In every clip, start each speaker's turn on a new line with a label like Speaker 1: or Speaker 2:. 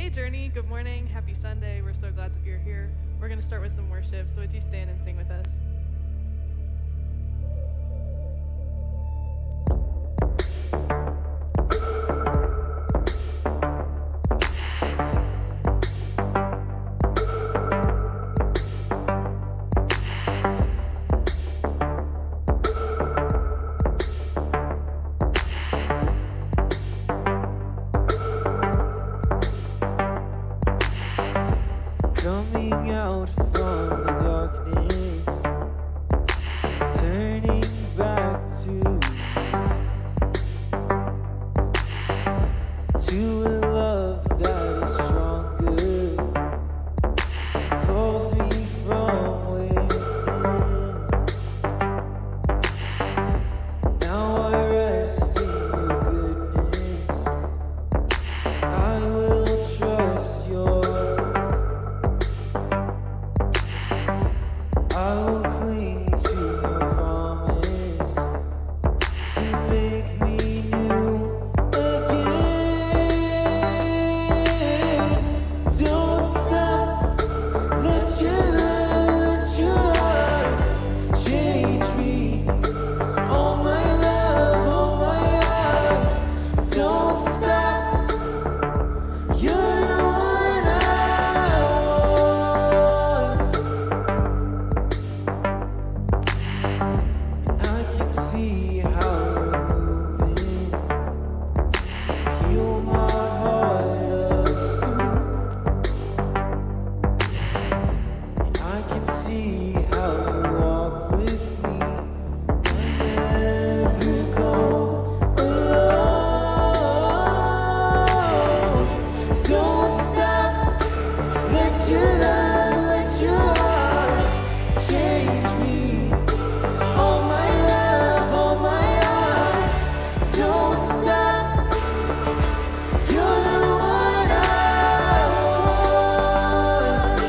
Speaker 1: Hey Journey, good morning, happy Sunday. We're so glad that you're here. We're going to start with some worship, so would you stand and sing with us?
Speaker 2: Coming out from the darkness, turning back to a love that is stronger, calls me from within. Now I rest in your goodness. I will trust your I will cling to your promise to make me new again. Don't stop, let your love, let your heart change me. Oh my love, oh my heart, don't stop. You're the one I want. I can see how you're moving. Heal my heart of stone. And I can see how you walk with me. I never go alone. Don't stop. Let your love, let your heart change me. Oh my love, oh my heart, don't stop. You're the one I want.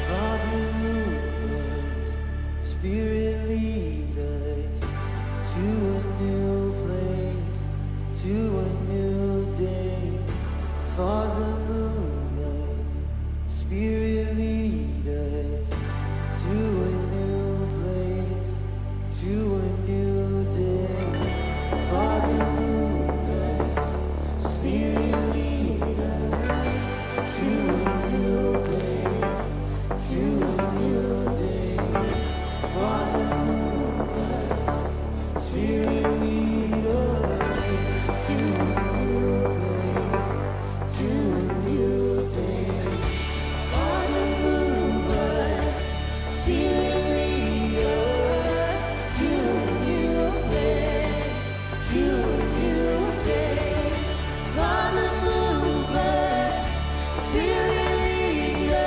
Speaker 2: Father, move us, Spirit, lead us to a new place, to a new day. Father, move us, Spirit, lead us to a new place, to a new day. Father, move us, Spirit, lead us to a new place, to a new day. Father, move us, Spirit, lead us to a new place, to a new day. Father, move us, Spirit, lead us to a new place, to a new day. Father, move us, Spirit, lead us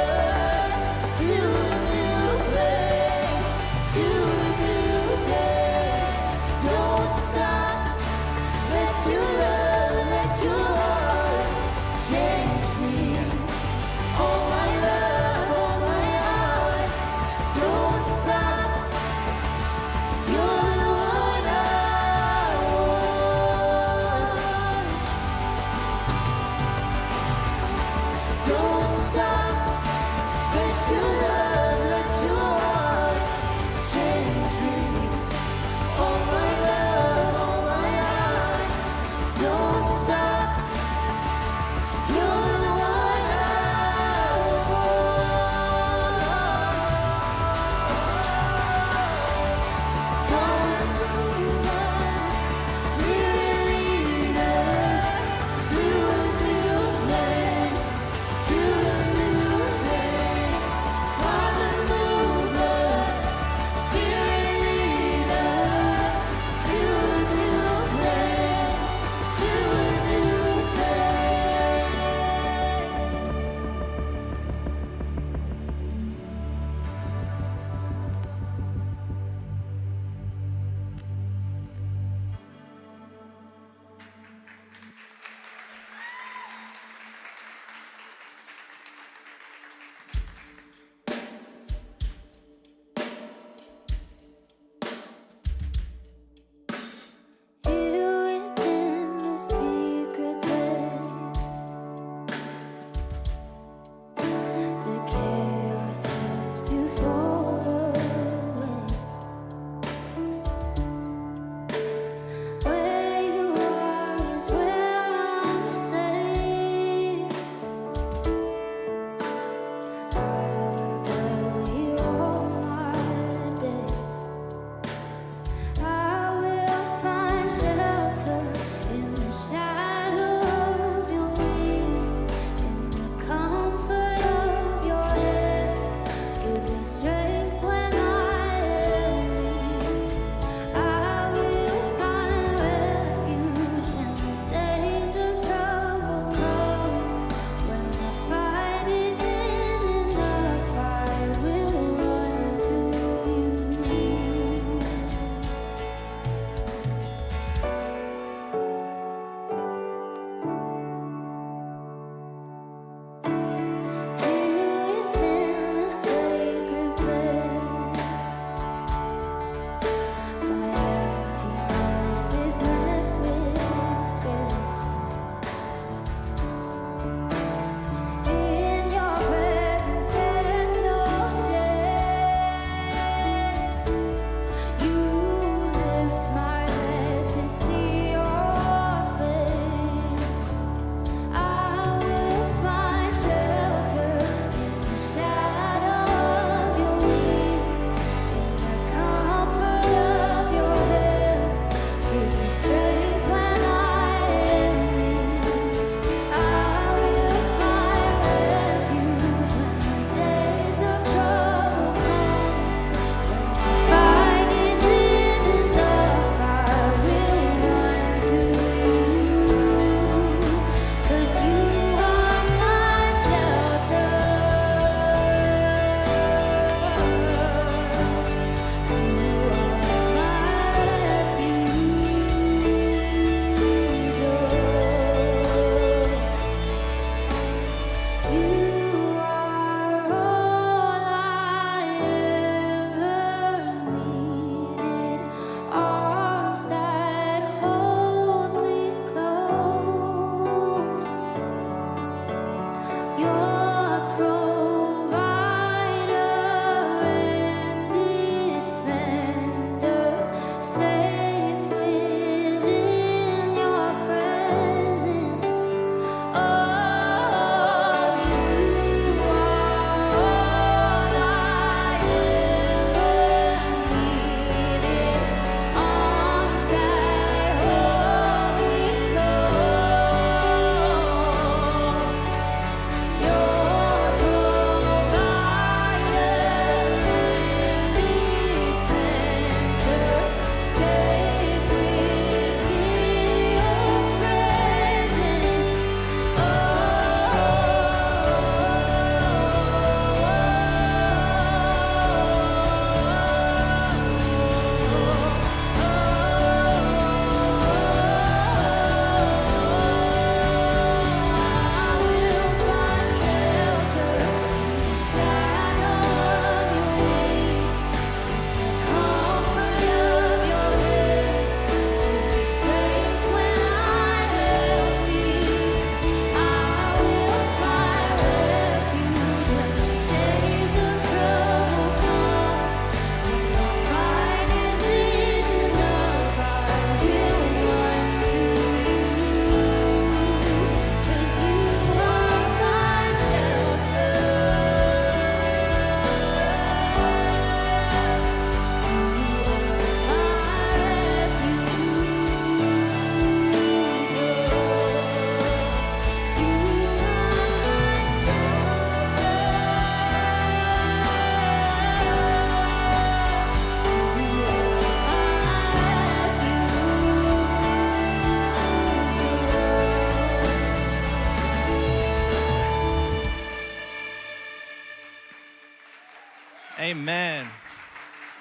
Speaker 3: Amen.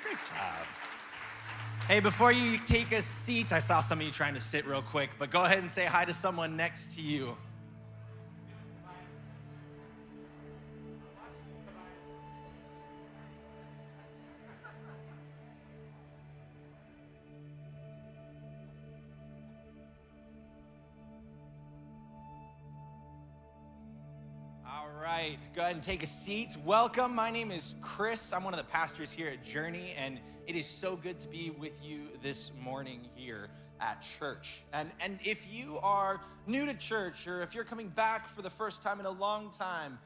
Speaker 3: Great job. Hey, before you take a seat, I saw some of you trying to sit real quick, but go ahead and say hi to someone next to you. All right, go ahead and take a seat. Welcome, my name is Chris. I'm one of the pastors here at Journey, and it is so good to be with you this morning here at church. And if you are new to church, or if you're coming back for the first time in a long time,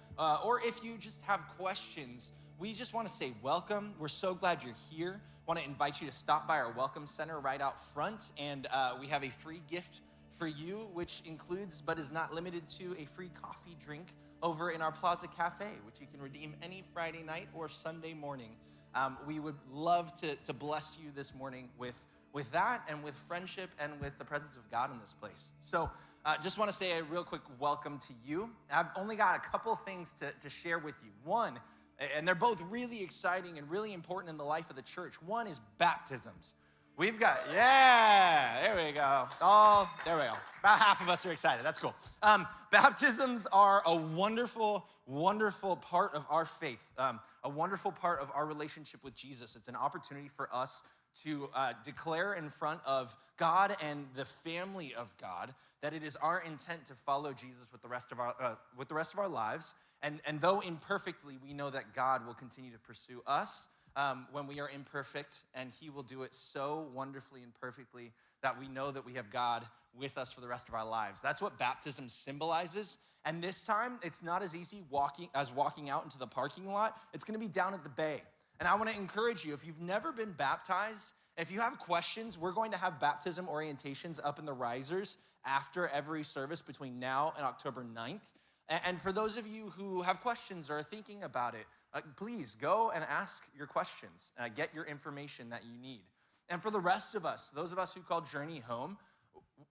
Speaker 3: or if you just have questions, we just want to say welcome. We're so glad you're here. Want to invite you to stop by our welcome center right out front, and we have a free gift for you, which includes, but is not limited to, a free coffee drink over in our Plaza Cafe, which you can redeem any Friday night or Sunday morning. We would love to bless you this morning with that and with friendship and with the presence of God in this place. So just want to say a real quick welcome to you. I've only got a couple things to share with you. One, and they're both really exciting and really important in the life of the church. One is baptisms. We've got, there we go. Oh, there we go. About half of us are excited. That's cool. Baptisms are a wonderful, wonderful part of our faith, a wonderful part of our relationship with Jesus. It's an opportunity for us to declare in front of God and the family of God that it is our intent to follow Jesus with the rest of our lives. And though imperfectly, we know that God will continue to pursue us when we are imperfect, and he will do it so wonderfully and perfectly that we know that we have God with us for the rest of our lives. That's what baptism symbolizes. And this time, it's not as easy walking out into the parking lot. It's gonna be down at the bay. And I wanna encourage you, if you've never been baptized, if you have questions, we're going to have baptism orientations up in the risers after every service between now and October 9th. And for those of you who have questions or are thinking about it, please go and ask your questions. Get your information that you need. And for the rest of us, those of us who call Journey home,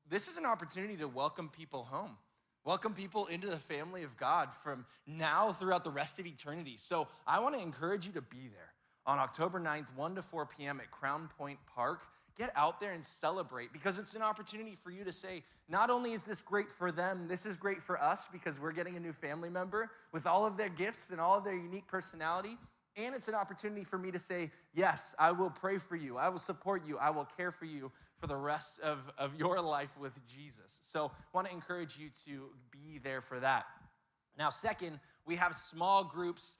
Speaker 3: this is an opportunity to welcome people home. Welcome people into the family of God from now throughout the rest of eternity. So I want to encourage you to be there on October 9th, 1 to 4 p.m. at Crown Point Park. Get out there and celebrate, because it's an opportunity for you to say, not only is this great for them, this is great for us because we're getting a new family member with all of their gifts and all of their unique personality. And it's an opportunity for me to say, yes, I will pray for you. I will support you. I will care for you for the rest of your life with Jesus. So I want to encourage you to be there for that. Now, second, we have small groups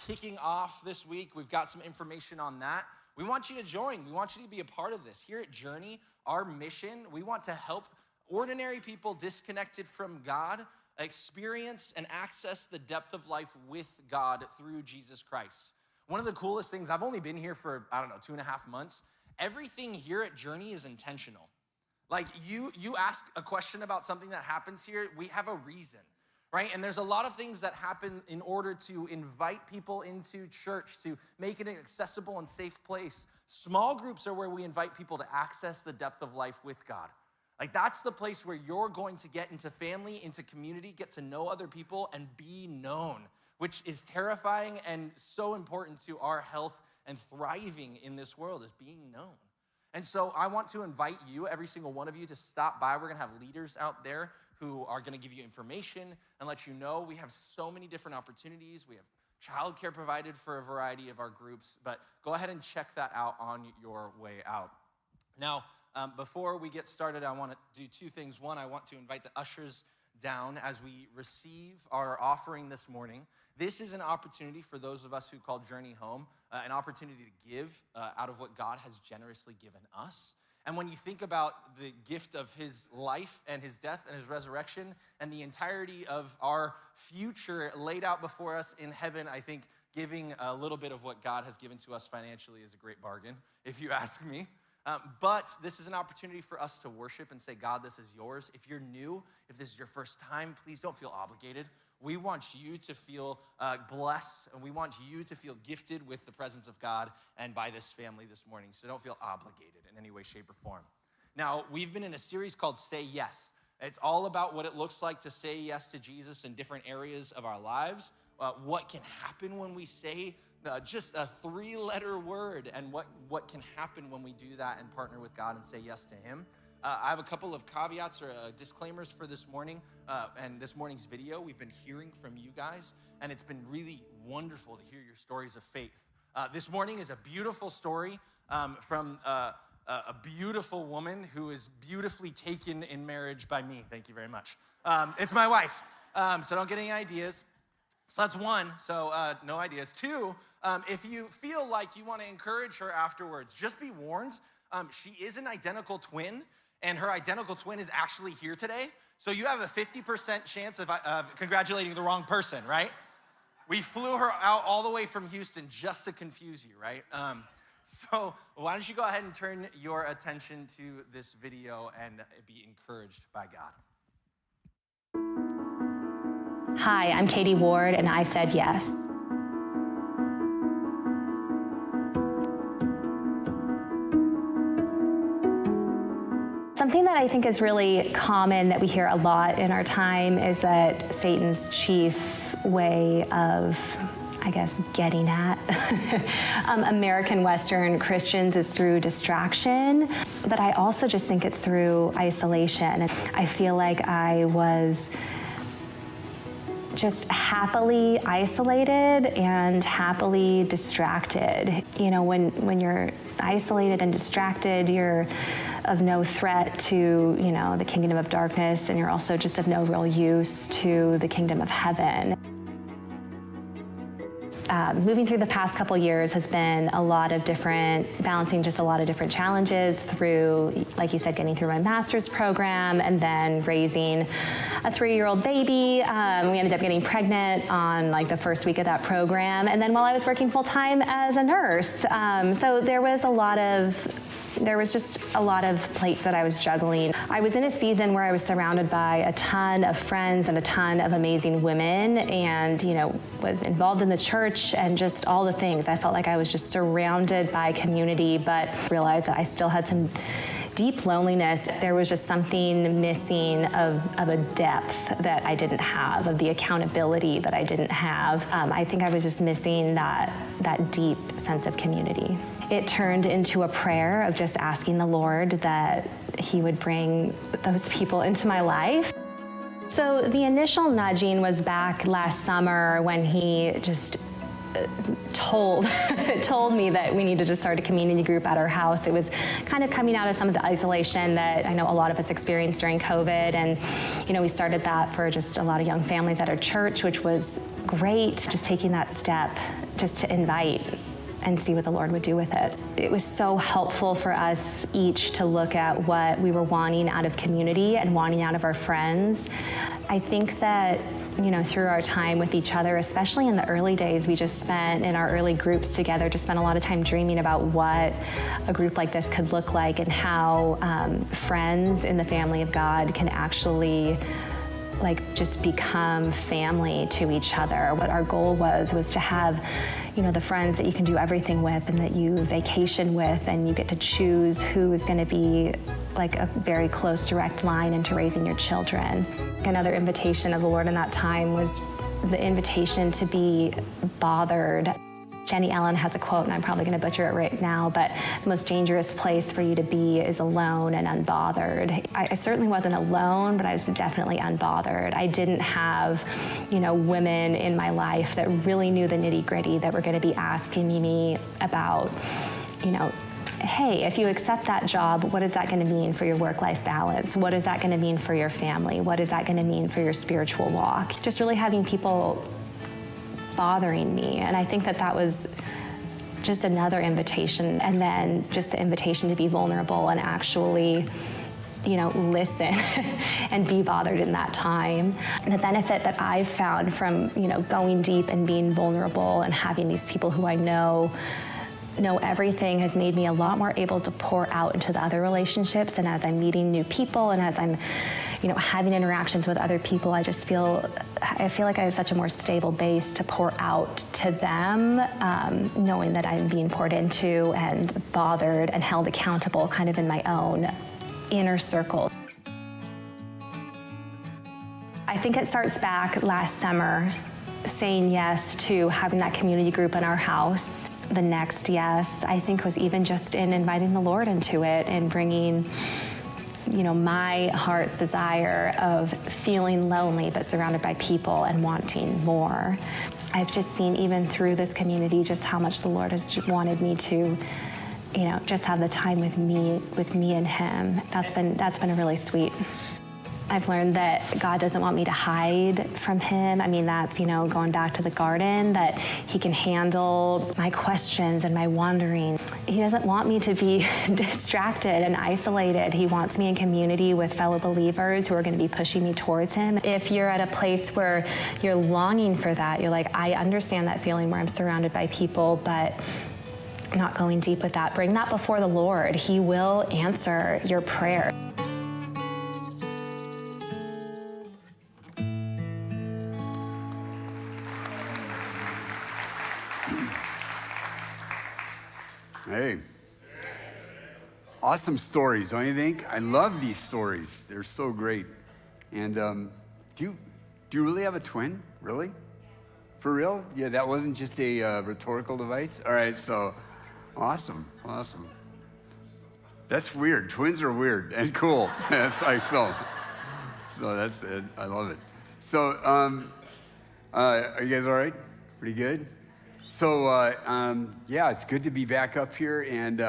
Speaker 3: kicking off this week. We've got some information on that. We want you to join. We want you to be a part of this. Here at Journey, our mission, we want to help ordinary people disconnected from God experience and access the depth of life with God through Jesus Christ. One of the coolest things, I've only been here for, 2.5 months. Everything here at Journey is intentional. Like you ask a question about something that happens here, we have a reason. Right? And there's a lot of things that happen in order to invite people into church, to make it an accessible and safe place. Small groups are where we invite people to access the depth of life with God. Like that's the place where you're going to get into family, into community, get to know other people, and be known, which is terrifying and so important to our health and thriving in this world, is being known. And so I want to invite you, every single one of you, to stop by. We're gonna have leaders out there who are gonna give you information and let you know. We have so many different opportunities. We have childcare provided for a variety of our groups, but go ahead and check that out on your way out. Now, before we get started, I wanna do two things. One, I want to invite the ushers down as we receive our offering this morning. This is an opportunity for those of us who call Journey home, an opportunity to give out of what God has generously given us. And when you think about the gift of his life and his death and his resurrection and the entirety of our future laid out before us in heaven, I think giving a little bit of what God has given to us financially is a great bargain, if you ask me. But this is an opportunity for us to worship and say, God, this is yours. If you're new, if this is your first time, please don't feel obligated. We want you to feel blessed, and we want you to feel gifted with the presence of God and by this family this morning. So don't feel obligated in any way, shape, or form. Now, we've been in a series called Say Yes. It's all about what it looks like to say yes to Jesus in different areas of our lives. what can happen when we say just a 3-letter word, and what can happen when we do that and partner with God and say yes to him. I have a couple of caveats or disclaimers for this morning and this morning's video. We've been hearing from you guys, and it's been really wonderful to hear your stories of faith. This morning is a beautiful story from a beautiful woman who is beautifully taken in marriage by me. Thank you very much. It's my wife, so don't get any ideas. So that's one, so no ideas. Two, if you feel like you want to encourage her afterwards, just be warned, she is an identical twin, and her identical twin is actually here today. So you have a 50% chance of congratulating the wrong person, right? We flew her out all the way from Houston just to confuse you, right? So why don't you go ahead and turn your attention to this video and be encouraged by God.
Speaker 4: Hi, I'm Katie Ward, and I said yes. Something that I think is really common that we hear a lot in our time is that Satan's chief way of, I guess, getting at American Western Christians is through distraction, but I also just think it's through isolation. I feel like I was just happily isolated and happily distracted. You know, when you're isolated and distracted, you're of no threat to, you know, the kingdom of darkness, and you're also just of no real use to the kingdom of heaven. Moving through the past couple years has been a lot of balancing just a lot of different challenges through, like you said, getting through my master's program and then raising a 3-year-old baby. We ended up getting pregnant on like the first week of that program. And then while I was working full-time as a nurse. So there was just a lot of plates that I was juggling. I was in a season where I was surrounded by a ton of friends and a ton of amazing women, and, you know, was involved in the church and just all the things. I felt like I was just surrounded by community, but realized that I still had some deep loneliness. There was just something missing of a depth that I didn't have, of the accountability that I didn't have. I think I was just missing that deep sense of community. It turned into a prayer of just asking the Lord that he would bring those people into my life. So the initial nudging was back last summer when he just told me that we needed to start a community group at our house. It was kind of coming out of some of the isolation that I know a lot of us experienced during COVID. And, you know, we started that for just a lot of young families at our church, which was great. Just taking that step just to invite and see what the Lord would do with it. It was so helpful for us each to look at what we were wanting out of community and wanting out of our friends. I think that, you know, through our time with each other, especially in the early days, we just spent in our early groups together, just spent a lot of time dreaming about what a group like this could look like and how friends in the family of God can actually just become family to each other. What our goal was to have, you know, the friends that you can do everything with and that you vacation with, and you get to choose who is going to be like a very close direct line into raising your children. Another invitation of the Lord in that time was the invitation to be bothered. Jenny Ellen has a quote, and I'm probably going to butcher it right now, but the most dangerous place for you to be is alone and unbothered. I certainly wasn't alone, but I was definitely unbothered. I didn't have, you know, women in my life that really knew the nitty-gritty, that were going to be asking me about, you know, hey, if you accept that job, what is that going to mean for your work-life balance? What is that going to mean for your family? What is that going to mean for your spiritual walk? Just really having people bothering me. And I think that was just another invitation. And then just the invitation to be vulnerable and actually, you know, listen and be bothered in that time. And the benefit that I've found from, you know, going deep and being vulnerable and having these people who I know everything has made me a lot more able to pour out into the other relationships. And as I'm meeting new people and as I'm, you know, having interactions with other people, I feel like I have such a more stable base to pour out to them, knowing that I'm being poured into and bothered and held accountable kind of in my own inner circle. I think it starts back last summer saying yes to having that community group in our house. The next yes, I think, was even just in inviting the Lord into it and bringing, my heart's desire of feeling lonely but surrounded by people and wanting more. I've just seen, even through this community, just how much the Lord has wanted me to, just have the time with me and him. That's been really sweet. I've learned that God doesn't want me to hide from him. I mean, that's, going back to the garden, that he can handle my questions and my wandering. He doesn't want me to be distracted and isolated. He wants me in community with fellow believers who are going to be pushing me towards him. If you're at a place where you're longing for that, you're like, I understand that feeling where I'm surrounded by people, but not going deep with that, bring that before the Lord. He will answer your prayer.
Speaker 5: Hey, awesome stories, don't you think? I love these stories. They're so great. And do you really have a twin? Really? For real? Yeah, that wasn't just a rhetorical device? All right, so awesome. That's weird. Twins are weird and cool. That's like so that's it. I love it. So, are you guys all right? Pretty good? So, yeah, it's good to be back up here, and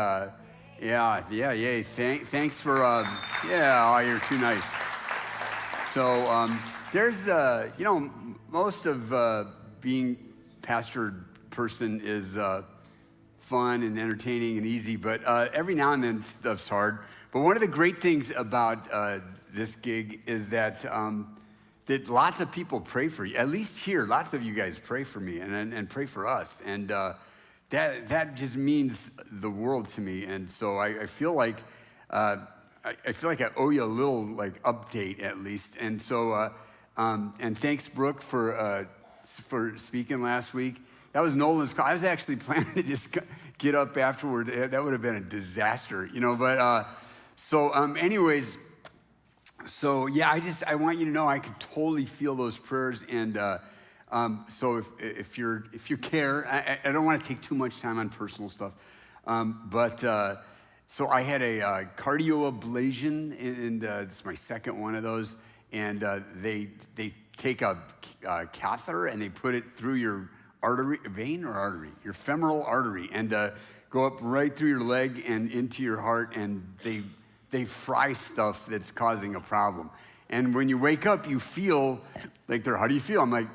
Speaker 5: yay. Thanks for, you're too nice. So, there's, most of being pastored person is fun and entertaining and easy, but every now and then stuff's hard. But one of the great things about this gig is that that lots of people pray for you. At least here, lots of you guys pray for me and pray for us. And that just means the world to me. And so I feel like I owe you a little update at least. And so and thanks, Brooke, for speaking last week. That was Nolan's call. I was actually planning to just get up afterward. That would have been a disaster, But anyways. So yeah, I want you to know I can totally feel those prayers, and so if you care, I don't want to take too much time on personal stuff, but so I had a cardio ablation, and it's my second one of those, and they take a catheter and they put it through your your femoral artery, and go up right through your leg and into your heart, and they fry stuff that's causing a problem. And when you wake up, you feel like how do you feel? I'm like,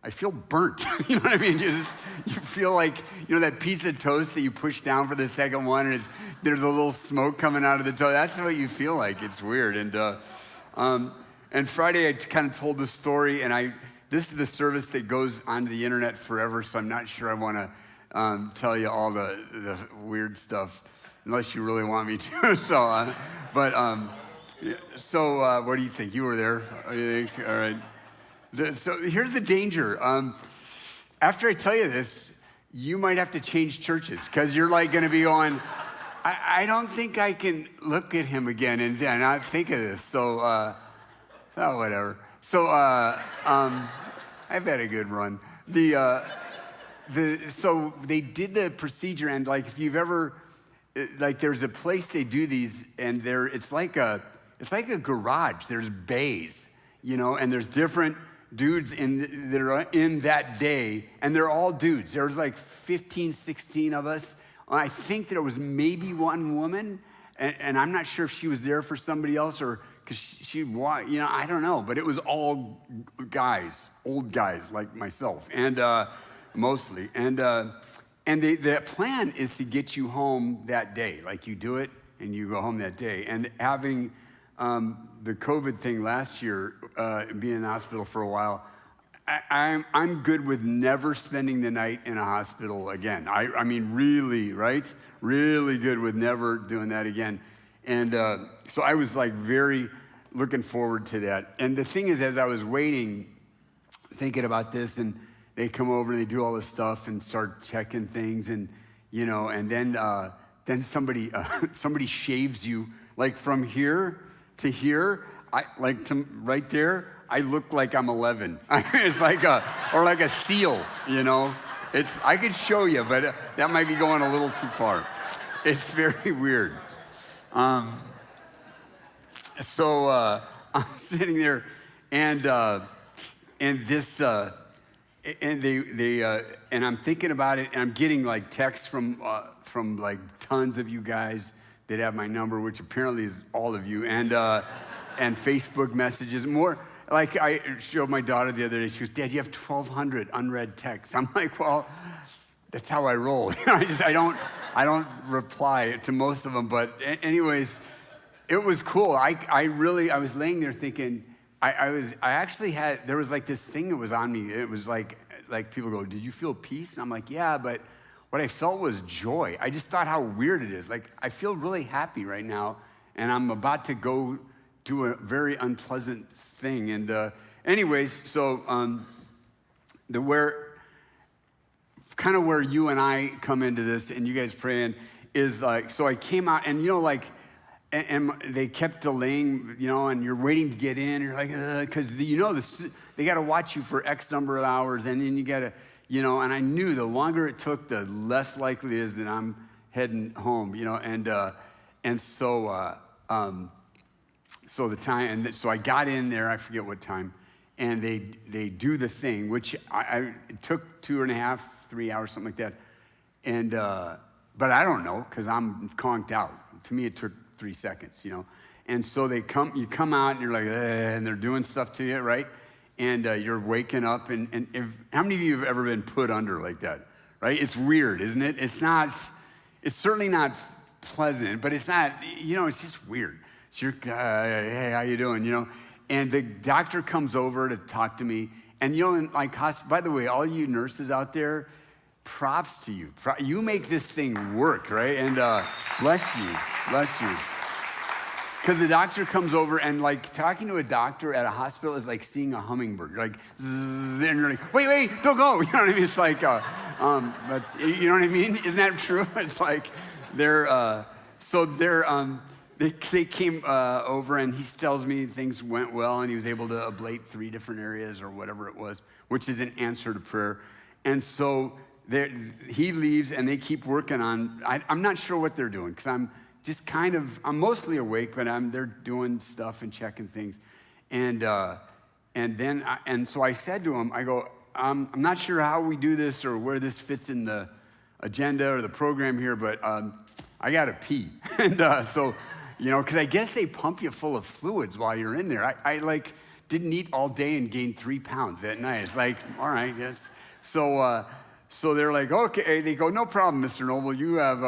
Speaker 5: I feel burnt. You know what I mean? You feel like, that piece of toast that you push down for the second one, and there's a little smoke coming out of the toast. That's what you feel like. It's weird. And Friday, I kind of told the story, and this is the service that goes onto the internet forever, so I'm not sure I want to tell you all the weird stuff, unless you really want me to. So, what do you think? You were there, what do you think? All right. So here's the danger. After I tell you this, you might have to change churches, because you're going to be going, I don't think I can look at him again and not think of this. So, whatever. So, I've had a good run. So they did the procedure, and if you've ever, there's a place they do these, and it's like a garage. There's bays, and there's different dudes that are in that day, and they're all dudes. There was 15, 16 of us. I think there was maybe one woman, and I'm not sure if she was there for somebody else or because I don't know, but it was all guys, old guys like myself, and mostly, and the plan is to get you home that day. You do it and you go home that day. And having the COVID thing last year, being in the hospital for a while, I'm good with never spending the night in a hospital again. I mean, really, right? Really good with never doing that again. And so I was very looking forward to that. And the thing is, as I was waiting, thinking about this, and they come over and they do all this stuff and start checking things, and and then somebody shaves you from here to here, to right there. I look like I'm 11. It's like or like a seal, you know? I could show you, but that might be going a little too far. It's very weird. So I'm sitting there, and this, and and I'm thinking about it, and I'm getting like texts from like tons of you guys that have my number, which apparently is all of you, and Facebook messages, more. Like I showed my daughter the other day, she goes, Dad, you have 1,200 unread texts. I'm like, well, that's how I roll. I don't reply to most of them, but anyways, it was cool. I was laying there thinking, I actually had, there was like this thing that was on me. It was like people go, did you feel peace? And I'm like, yeah, but what I felt was joy. I just thought how weird it is. Like, I feel really happy right now, and I'm about to go do a very unpleasant thing. And anyways, so where you and I come into this, and you guys praying, is like, so I came out, and like, and they kept delaying, and you're waiting to get in, and you're like, because they got to watch you for X number of hours, and then you got to, and I knew the longer it took, the less likely it is that I'm heading home, and so the time, and so I got in there, I forget what time, and they do the thing, which it took 2.5, 3 hours, something like that, and but I don't know, because I'm conked out. To me, it took 3 seconds, and so you come out, and you're like, and they're doing stuff to you, right? And you're waking up, and how many of you have ever been put under like that, right? It's weird, isn't it? It's certainly not pleasant, but it's not, it's just weird. So you're, hey, how you doing, And the doctor comes over to talk to me, and by the way, all you nurses out there, props to you. You make this thing work, right? And bless you. Because the doctor comes over, and like talking to a doctor at a hospital is like seeing a hummingbird. You're like, zzz, and you're like, wait, don't go. You know what I mean? It's like, but you know what I mean? Isn't that true? It's like they came over, and he tells me things went well, and he was able to ablate 3 different areas or whatever it was, which is an answer to prayer. And so he leaves, and they keep working on, I'm not sure what they're doing, because I'm mostly awake, but they're doing stuff and checking things. And so I said to him, I go, I'm not sure how we do this or where this fits in the agenda or the program here, but I gotta pee. And so, because I guess they pump you full of fluids while you're in there. I like didn't eat all day and gained 3 pounds that night. It's like, all right, yes. So they're like, okay. They go, no problem, Mr. Noble. You have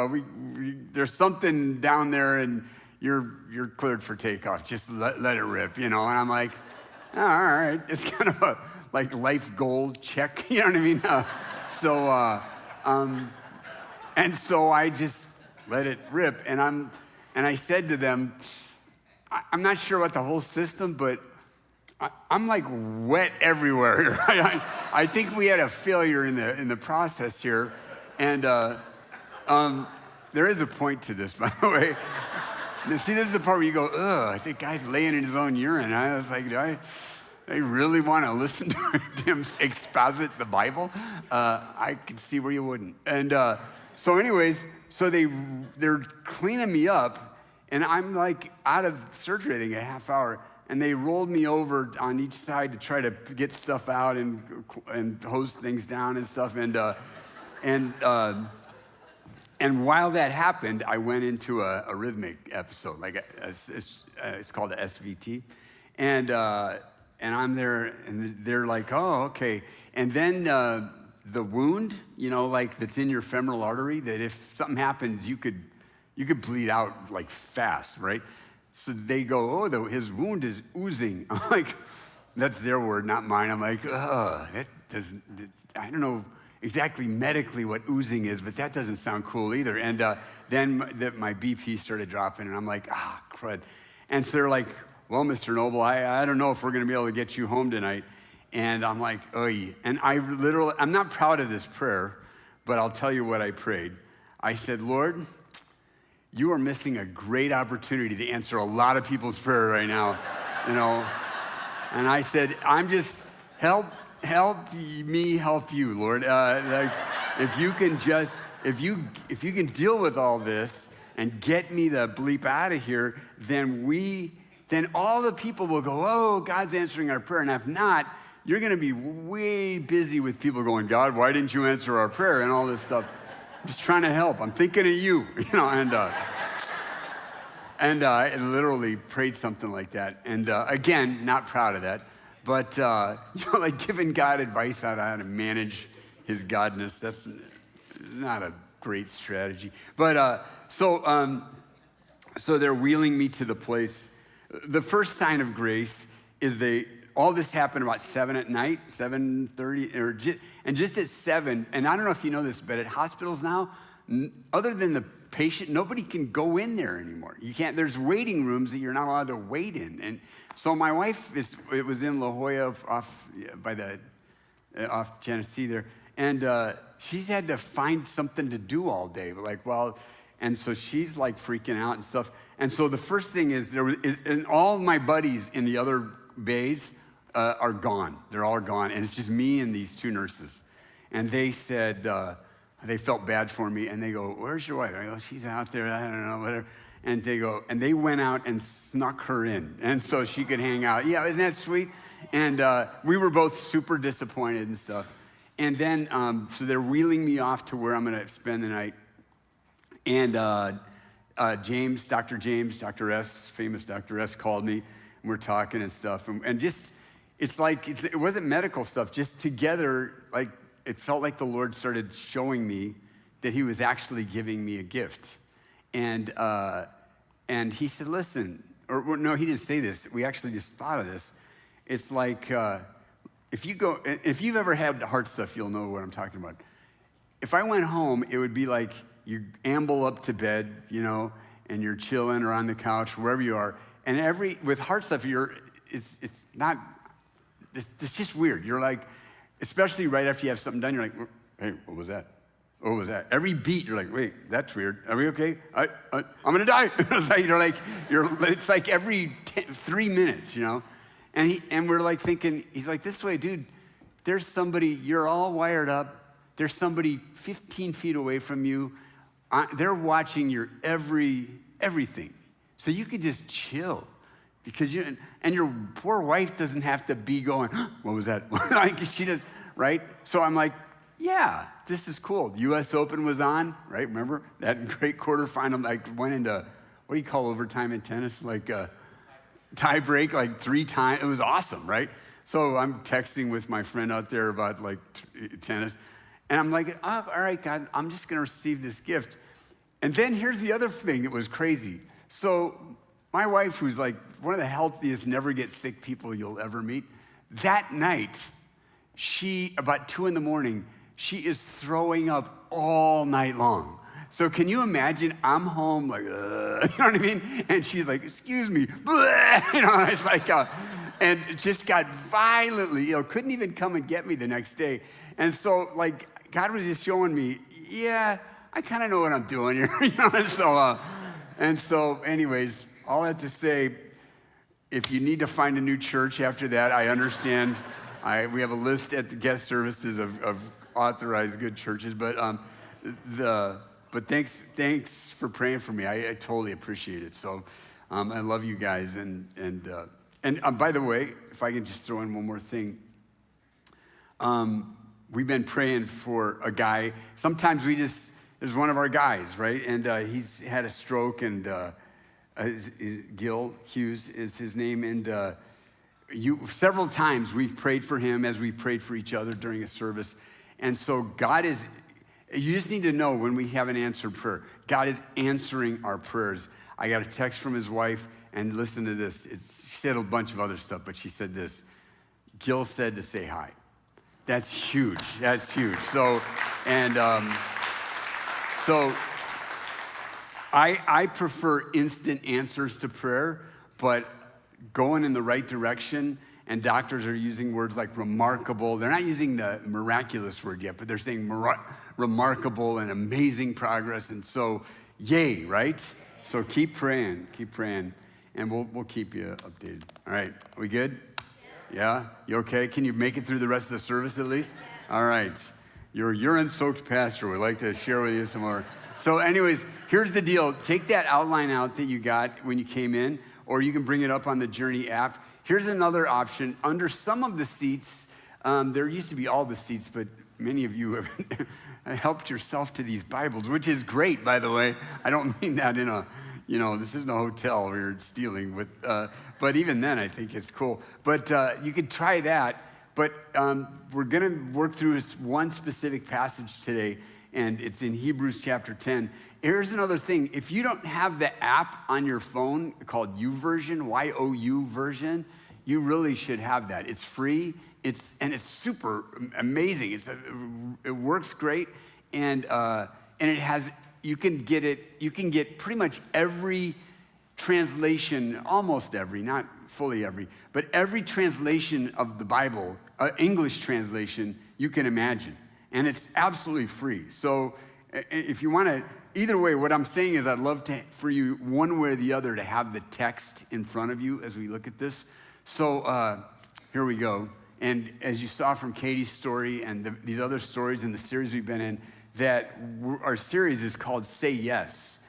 Speaker 5: there's something down there, and you're cleared for takeoff. Just let it rip, And I'm like, oh, all right. It's kind of a like life goal check, you know what I mean? And so I just let it rip, and I said to them, I'm not sure about the whole system, but I'm like wet everywhere. I think we had a failure in the process here, and there is a point to this, by the way. See, this is the part where you go, ugh, I think guy's laying in his own urine. I was like, do I really want to listen to him exposit the Bible? I could see where you wouldn't. And so anyways, they're cleaning me up, and I'm like out of surgery, I think, a half hour. And they rolled me over on each side to try to get stuff out and hose things down and stuff. And while that happened, I went into a rhythmic episode, like it's called a SVT. And I'm there, and they're like, oh, okay. And then the wound, like that's in your femoral artery, that if something happens, you could bleed out like fast, right? So they go, oh, his wound is oozing. I'm like, that's their word, not mine. I'm like, I don't know exactly medically what oozing is, but that doesn't sound cool either. And then my BP started dropping, and I'm like, crud. And so they're like, well, Mr. Noble, I don't know if we're gonna be able to get you home tonight. And I'm like, oy. And I'm not proud of this prayer, but I'll tell you what I prayed. I said, Lord, you are missing a great opportunity to answer a lot of people's prayer right now. And I said, I'm just, help me help you, Lord. Like, if you can just, if you can deal with all this and get me the bleep out of here, then all the people will go, oh, God's answering our prayer. And if not, you're gonna be way busy with people going, God, why didn't you answer our prayer? And all this stuff. I'm just trying to help. I'm thinking of you, and I literally prayed something like that. And again, not proud of that, but like giving God advice on how to manage his godness, that's not a great strategy. But so they're wheeling me to the place. The first sign of grace is all this happened about 7 at night, 7:30, and just at 7, and I don't know if you know this, but at hospitals now, other than the patient, nobody can go in there anymore. You can't, there's waiting rooms that you're not allowed to wait in. And so my wife was in La Jolla off Genesee there, and she's had to find something to do all day. And so she's like freaking out and stuff. And so the first thing is, and all my buddies in the other bays are gone. They're all gone. And it's just me and these 2 nurses. And they said, they felt bad for me. And they go, where's your wife? I go, she's out there. I don't know, whatever. And they go, and they went out and snuck her in. And so she could hang out. Yeah, isn't that sweet? And we were both super disappointed and stuff. And then, so they're wheeling me off to where I'm going to spend the night. And Dr. S, famous Dr. S, called me, and we're talking and stuff. And just, it wasn't medical stuff, just together, like, it felt like the Lord started showing me that he was actually giving me a gift. And he said, listen, or no, he didn't say this. We actually just thought of this. It's like, if you've ever had heart stuff, you'll know what I'm talking about. If I went home, it would be like, you amble up to bed, and you're chilling or on the couch, wherever you are. And with heart stuff, it's just weird. You're like, especially right after you have something done, you're like, hey, what was that? What was that? Every beat, you're like, wait, that's weird. Are we okay? I'm gonna die. It's like every 3 minutes, And we're like thinking, he's like, this way, dude, there's somebody, you're all wired up. There's somebody 15 feet away from you. They're watching your everything. So you could just chill because and your poor wife doesn't have to be going, what was that? Like she does, right? So I'm like, yeah, this is cool. The US Open was on, right? Remember that great quarterfinal, like went into, what do you call overtime in tennis? Like tie break, like 3 times. It was awesome, right? So I'm texting with my friend out there about like tennis. And I'm like, oh, all right, God, I'm just going to receive this gift. And then here's the other thing that was crazy. So my wife, who's like one of the healthiest, never get sick people you'll ever meet, that night, about 2 a.m, she is throwing up all night long. So can you imagine, I'm home like, you know what I mean? And she's like, excuse me, and it's like, and just got violently ill, couldn't even come and get me the next day. And so like, God was just showing me, yeah, I kind of know what I'm doing here, And so anyways, all that to say, if you need to find a new church after that, I understand. We have a list at the guest services of authorized good churches, but thanks for praying for me. I totally appreciate it. So I love you guys. And by the way, if I can just throw in one more thing. We've been praying for a guy. Sometimes there's one of our guys, right? And he's had a stroke, and Gil Hughes is his name. And several times we've prayed for him as we prayed for each other during a service. And so you just need to know when we have an answered prayer, God is answering our prayers. I got a text from his wife, and listen to this. She said a bunch of other stuff, but she said this. Gil said to say hi. That's huge. That's huge. So, I prefer instant answers to prayer, but going in the right direction, and doctors are using words like remarkable. They're not using the miraculous word yet, but they're saying remarkable and amazing progress. And so, yay, right? So keep praying, and we'll keep you updated. All right, are we good? Yeah? You okay? Can you make it through the rest of the service at least? All right. You're a urine-soaked pastor. We'd like to share with you some more. So anyways, here's the deal. Take that outline out that you got when you came in, or you can bring it up on the Journey app. Here's another option. Under some of the seats, there used to be all the seats, but many of you have helped yourself to these Bibles, which is great, by the way. I don't mean that in a, this isn't a hotel where you're stealing with, but even then I think it's cool. But you could try that, but we're gonna work through this one specific passage today, and it's in Hebrews chapter 10. Here's another thing. If you don't have the app on your phone called YouVersion, Y-O-U version, you really should have that. It's free. It's super amazing. It works great, and it has. You can get pretty much every translation, almost every, not fully every, but every translation of the Bible, English translation you can imagine, and it's absolutely free. So if you want to, either way, what I'm saying is I'd love for you, one way or the other, to have the text in front of you as we look at this. So here we go. And as you saw from Katie's story and these other stories in the series we've been in, that our series is called Say Yes.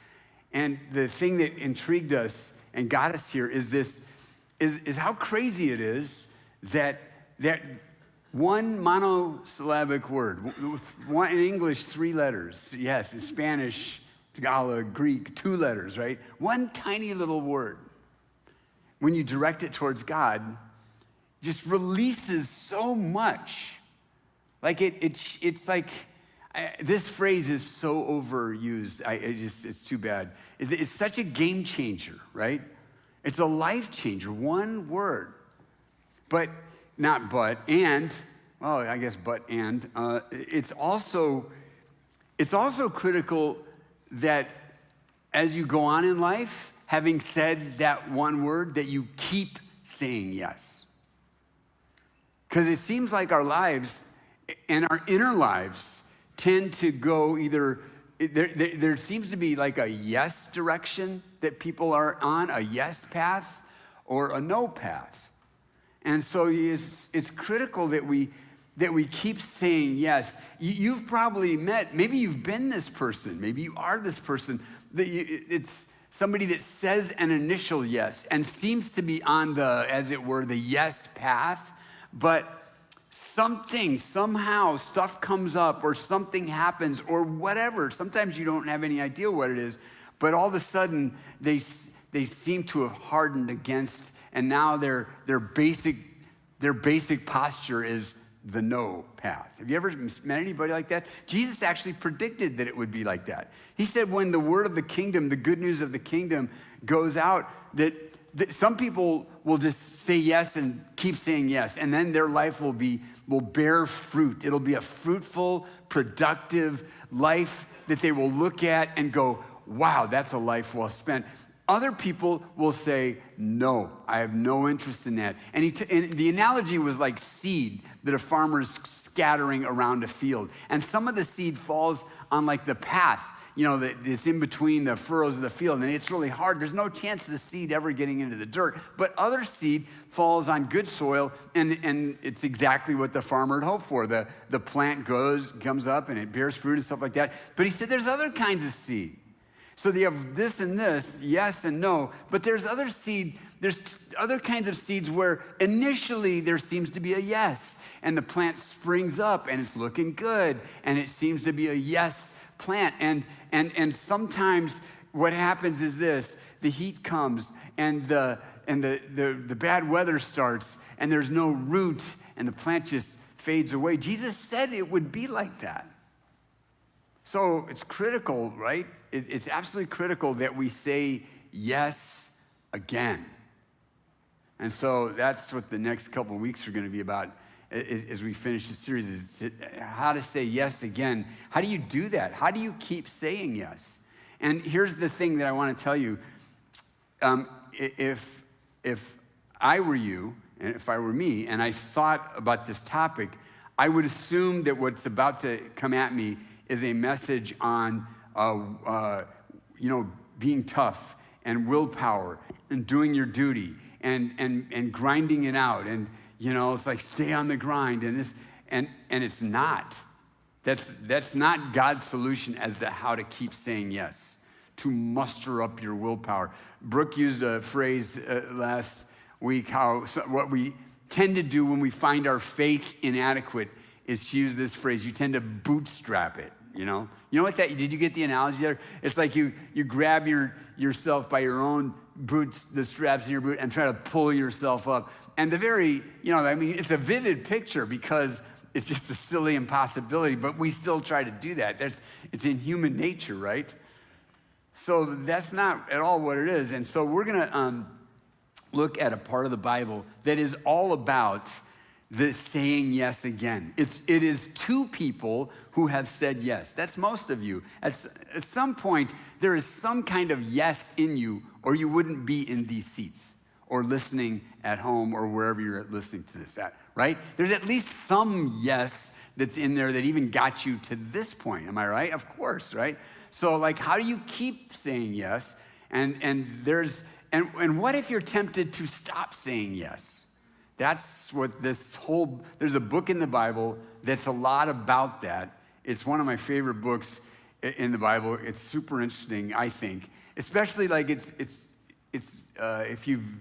Speaker 5: And the thing that intrigued us and got us here is how crazy it is that one monosyllabic word, one in English, 3 letters, yes, in Spanish, Tagalog, Greek, 2 letters, right? One tiny little word, when you direct it towards God, just releases so much. Like it's like, this phrase is so overused. It's too bad. It's such a game changer, right? It's a life changer, one word. But, not but, and, well, I guess but and. It's also critical that as you go on in life, having said that one word, that you keep saying yes. Because it seems like our lives and our inner lives tend to go either, there seems to be like a yes direction that people are on, a yes path, or a no path. And so it's critical that we keep saying yes. You've probably met, maybe you've been this person, maybe you are this person, it's somebody that says an initial yes and seems to be on the, as it were, the yes path, but somehow stuff comes up or something happens or whatever. Sometimes you don't have any idea what it is, but all of a sudden they seem to have hardened against, and now their basic posture is the no path. Have you ever met anybody like that? Jesus actually predicted that it would be like that. He said when the word of the kingdom, the good news of the kingdom goes out, that some people will just say yes and keep saying yes, and then their life will bear fruit. It'll be a fruitful, productive life that they will look at and go, wow, that's a life well spent. Other people will say, no, I have no interest in that. And the analogy was like seed that a farmer is scattering around a field. And some of the seed falls on like the path, that it's in between the furrows of the field, and it's really hard. There's no chance of the seed ever getting into the dirt. But other seed falls on good soil, and it's exactly what the farmer had hoped for. The plant comes up, and it bears fruit and stuff like that. But he said there's other kinds of seed. So they have this and this, yes and no, but there's other kinds of seeds where initially there seems to be a yes, and the plant springs up, and it's looking good, and it seems to be a yes plant. And sometimes what happens is this: the heat comes, and the bad weather starts, and there's no root, and the plant just fades away. Jesus said it would be like that. So it's critical, right? It's absolutely critical that we say yes again. And so that's what the next couple of weeks are going to be about as we finish this series, is how to say yes again. How do you do that? How do you keep saying yes? And here's the thing that I want to tell you. If I were you, and if I were me, and I thought about this topic, I would assume that what's about to come at me is a message on being tough and willpower and doing your duty and grinding it out and it's like stay on the grind and this, and it's not. That's not God's solution as to how to keep saying yes, to muster up your willpower. Brooke used a phrase last week, what we tend to do when we find our faith inadequate is she used this phrase, you tend to bootstrap it, You know what did you get the analogy there? It's like you grab yourself by your own boots, the straps in your boot, and try to pull yourself up. And it's a vivid picture because it's just a silly impossibility, but we still try to do that. It's in human nature, right? So that's not at all what it is. And so we're gonna look at a part of the Bible that is all about this saying yes again. It is two people who have said yes. That's most of you. At some point, there is some kind of yes in you, or you wouldn't be in these seats or listening at home or wherever you're listening to this at, right? There's at least some yes that's in there that even got you to this point. Am I right? Of course, right? So how do you keep saying yes? And what if you're tempted to stop saying yes? That's what there's a book in the Bible that's a lot about that. It's one of my favorite books in the Bible. It's super interesting, I think. Especially if you've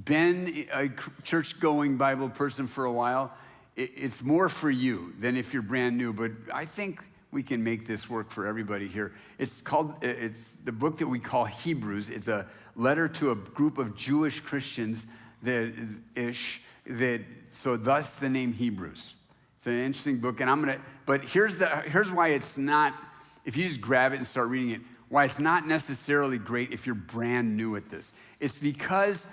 Speaker 5: been a church-going Bible person for a while, it's more for you than if you're brand new. But I think we can make this work for everybody here. It's the book that we call Hebrews. It's a letter to a group of Jewish Christians so thus the name Hebrews. It's an interesting book, but here's why it's not, if you just grab it and start reading it, why it's not necessarily great if you're brand new at this. It's because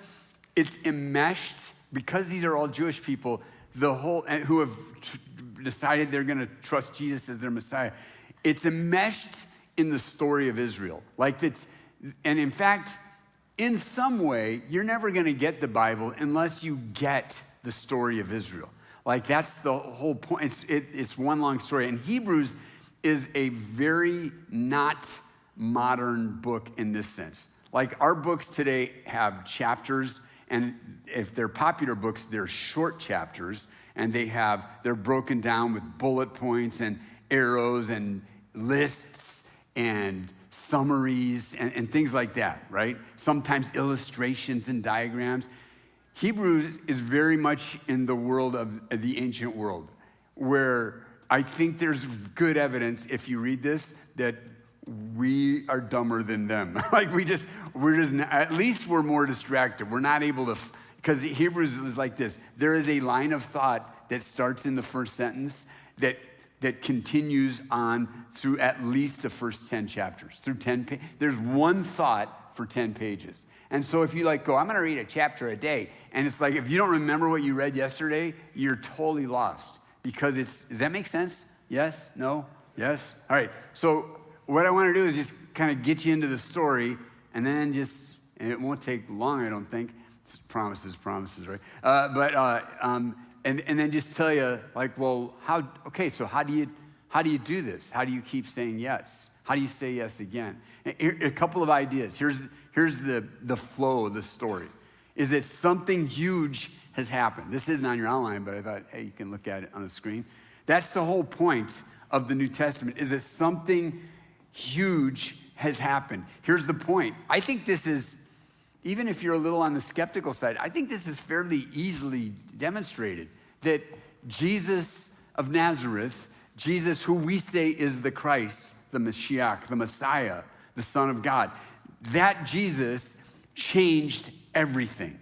Speaker 5: it's enmeshed, because these are all Jewish people, who have decided they're gonna trust Jesus as their Messiah. It's enmeshed in the story of Israel. And in fact, in some way, you're never gonna get the Bible unless you get the story of Israel. That's the whole point. It's one long story. And Hebrews is a very not modern book in this sense. Our books today have chapters, and if they're popular books, they're short chapters, and they're broken down with bullet points and arrows and lists and summaries and things like that, right? Sometimes illustrations and diagrams. Hebrews is very much in the world of the ancient world, where I think there's good evidence, if you read this, that we are dumber than them. At least we're more distracted. We're not able to, because Hebrews is like this. There is a line of thought that starts in the first sentence that continues on through at least the first 10 chapters, through 10 pages. There's one thought for 10 pages. And so if you go, I'm gonna read a chapter a day, and it's if you don't remember what you read yesterday, you're totally lost, because does that make sense? Yes? No? Yes? All right, so what I wanna do is just kind of get you into the story, and then and it won't take long, I don't think. It's promises, right? And then just tell you, so how do you do this? How do you keep saying yes? How do you say yes again? A couple of ideas. Here's the flow of the story, is that something huge has happened. This isn't on your outline, but I thought, hey, you can look at it on the screen. That's the whole point of the New Testament, is that something huge has happened. Here's the point. I think this is, even if you're a little on the skeptical side, I think this is fairly easily demonstrated, that Jesus of Nazareth, Jesus who we say is the Christ, the Mashiach, the Messiah, the Son of God, that Jesus changed everything.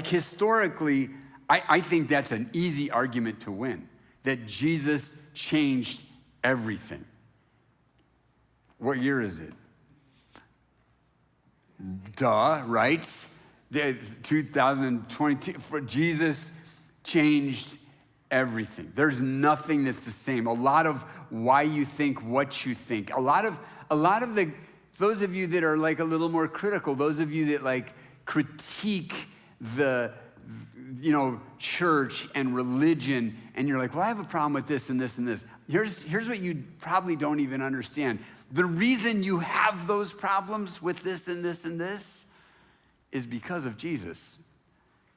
Speaker 5: Historically, I think that's an easy argument to win, that Jesus changed everything. What year is it? Duh, right? 2022, for Jesus changed everything. There's nothing that's the same. A lot of why you think what you think. A lot of those of you that are a little more critical, those of you that critique the church and religion, and you're well, I have a problem with this and this and this. Here's what you probably don't even understand. The reason you have those problems with this and this and this is because of Jesus.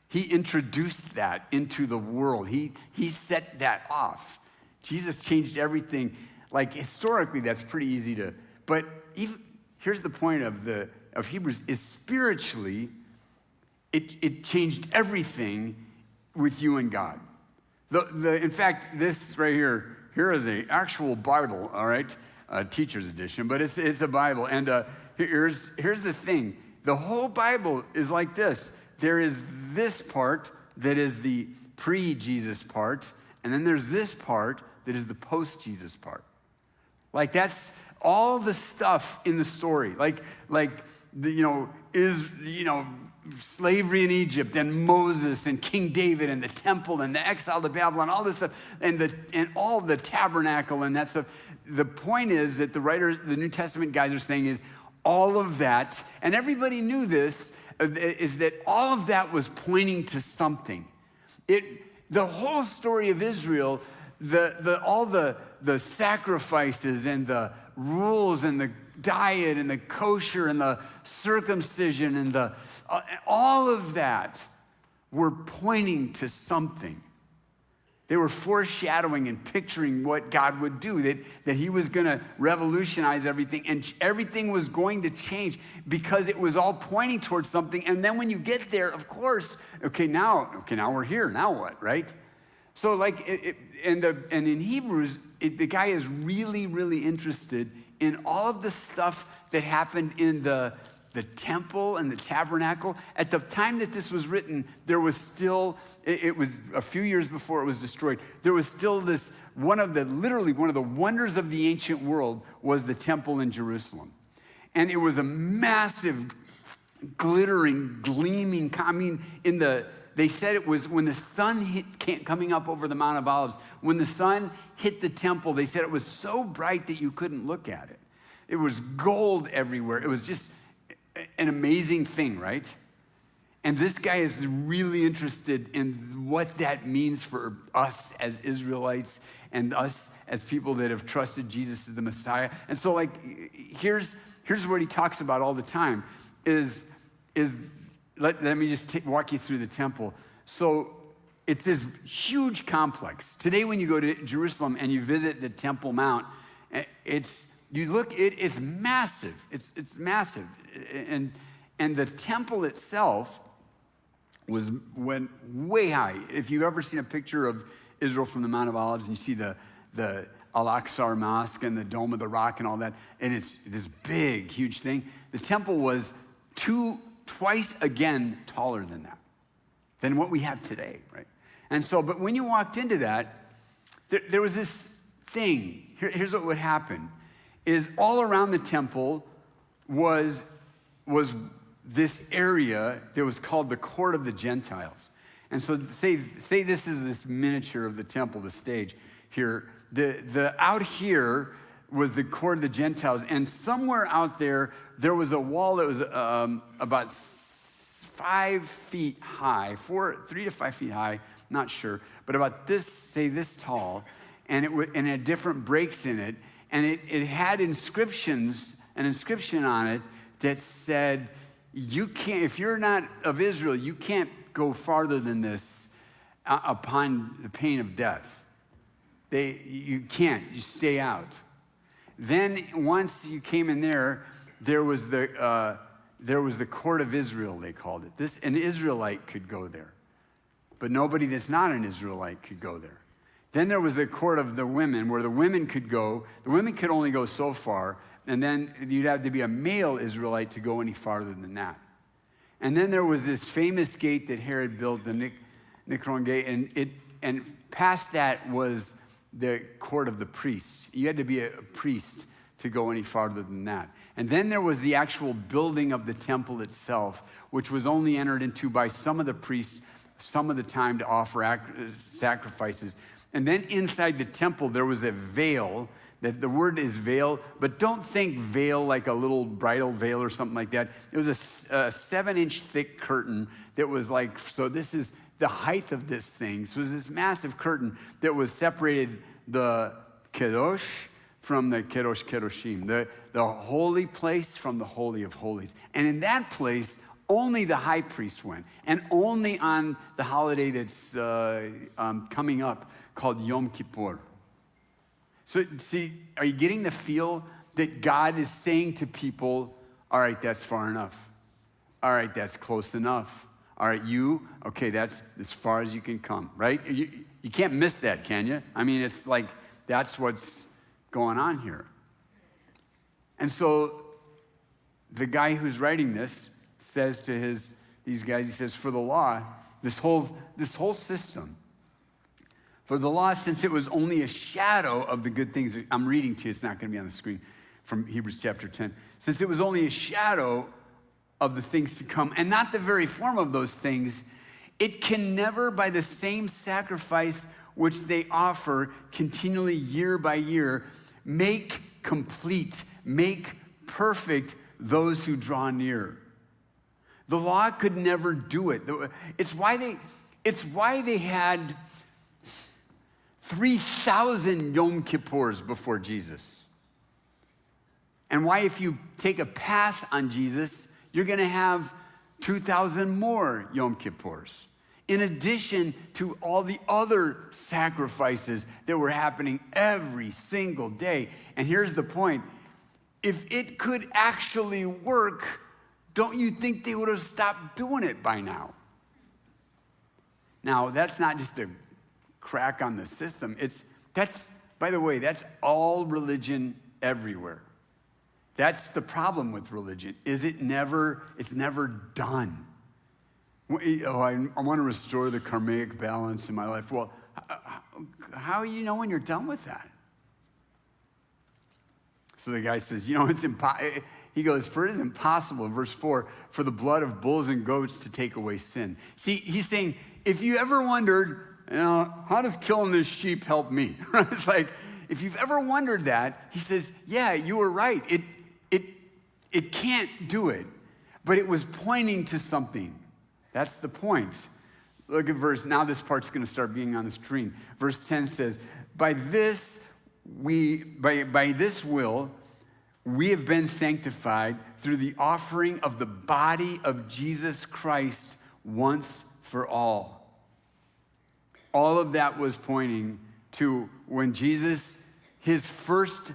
Speaker 5: He introduced that into the world. He set that off. Jesus changed everything. Like historically, that's pretty easy to, but even here's the point of Hebrews is spiritually, it changed everything with you and God. In fact, this right here is an actual Bible, all right, a teacher's edition, but it's a Bible. And here's the thing. The whole Bible is like this. There is this part that is the pre-Jesus part, and then there's this part that is the post-Jesus part. Like that's all the stuff in the story. Like slavery in Egypt and Moses and King David and the temple and the exile to Babylon, all this stuff, and all the tabernacle and that stuff. The point is that the New Testament guys are saying is all of that, and everybody knew this, is that all of that was pointing to something. The whole story of Israel, all the sacrifices and the rules and the diet and the kosher and the circumcision and all of that were pointing to something. They were foreshadowing and picturing what God would do, that he was going to revolutionize everything, and everything was going to change because it was all pointing towards something. And then when you get there, of course, now we're here, now what, right? So like, and in Hebrews, the guy is really, really interested in all of the stuff that happened in the temple and the tabernacle. At the time that this was written, there was still, it was a few years before it was destroyed, there was still this, one of the wonders of the ancient world was the temple in Jerusalem. And it was a massive, glittering, gleaming, they said it was when the sun coming up over the Mount of Olives, when the sun hit the temple, they said it was so bright that you couldn't look at it. It was gold everywhere. It was just an amazing thing, right? And this guy is really interested in what that means for us as Israelites and us as people that have trusted Jesus as the Messiah. And so like, here's what he talks about all the time let me just walk you through the temple. So it's this huge complex. Today when you go to Jerusalem and you visit the Temple Mount, it's massive. It's massive. And the temple itself went way high. If you've ever seen a picture of Israel from the Mount of Olives and you see the Al-Aqsa Mosque and the Dome of the Rock and all that, and it's this big, huge thing, the temple was twice again taller than what we have today, right? And so, but when you walked into that, there was this thing. Here's what would happen, is all around the temple was this area that was called the Court of the Gentiles. And so say this is this miniature of the temple, the stage here. The out here was the Court of the Gentiles, and somewhere out there was a wall that was about 5 feet high, 3 to 5 feet high, not sure, but about this tall, and it had different breaks in it, and it had an inscription on it that said, you can't, if you're not of Israel, you can't go farther than this upon the pain of death. You can't, you stay out. Then once you came in there was the Court of Israel, they called it. An Israelite could go there, but nobody that's not an Israelite could go there. Then there was the Court of the Women, where the women could go. The women could only go so far, and then you'd have to be a male Israelite to go any farther than that. And then there was this famous gate that Herod built, the Nikron Gate, and past that was the court of the priests. You had to be a priest to go any farther than that. And then there was the actual building of the temple itself, which was only entered into by some of the priests some of the time to offer sacrifices. And then inside the temple, there was a veil. That the word is veil, but don't think veil like a little bridal veil or something like that. It was a 7-inch thick curtain that was like, so this is the height of this thing. So it was this massive curtain that was separated the Kedosh from the Kedosh Kedoshim, the holy place from the Holy of Holies. And in that place, Only the high priest went, and only on the holiday that's coming up called Yom Kippur. So, see, are you getting the feel that God is saying to people, all right, that's far enough. All right, that's close enough. All right, okay, that's as far as you can come, right? You can't miss that, can you? I mean, it's like that's what's going on here. And so the guy who's writing this says to these guys, he says, for the law, this whole system, for the law, since it was only a shadow of the good things, I'm reading to you, it's not going to be on the screen, from Hebrews chapter 10. Since it was only a shadow of the things to come, and not the very form of those things, it can never, by the same sacrifice which they offer continually year by year, make complete, make perfect those who draw near. The law could never do it. It's why they had 3,000 Yom Kippurs before Jesus. And why, if you take a pass on Jesus, you're going to have 2,000 more Yom Kippurs, in addition to all the other sacrifices that were happening every single day. And here's the point. If it could actually work, don't you think they would have stopped doing it by now? Now, that's not just a crack on the system. By the way, that's all religion everywhere. That's the problem with religion, is it's never done. Oh, I want to restore the karmic balance in my life. Well, how do you know when you're done with that? So the guy says, it's impossible. He goes, for it is impossible, in verse 4, for the blood of bulls and goats to take away sin. See, he's saying, if you ever wondered, how does killing this sheep help me? It's like, if you've ever wondered that, he says, yeah, you were right. It can't do it, but it was pointing to something. That's the point. Look at now this part's going to start being on the screen. Verse 10 says, by this will, we have been sanctified through the offering of the body of Jesus Christ once for all. All of that was pointing to when Jesus, his first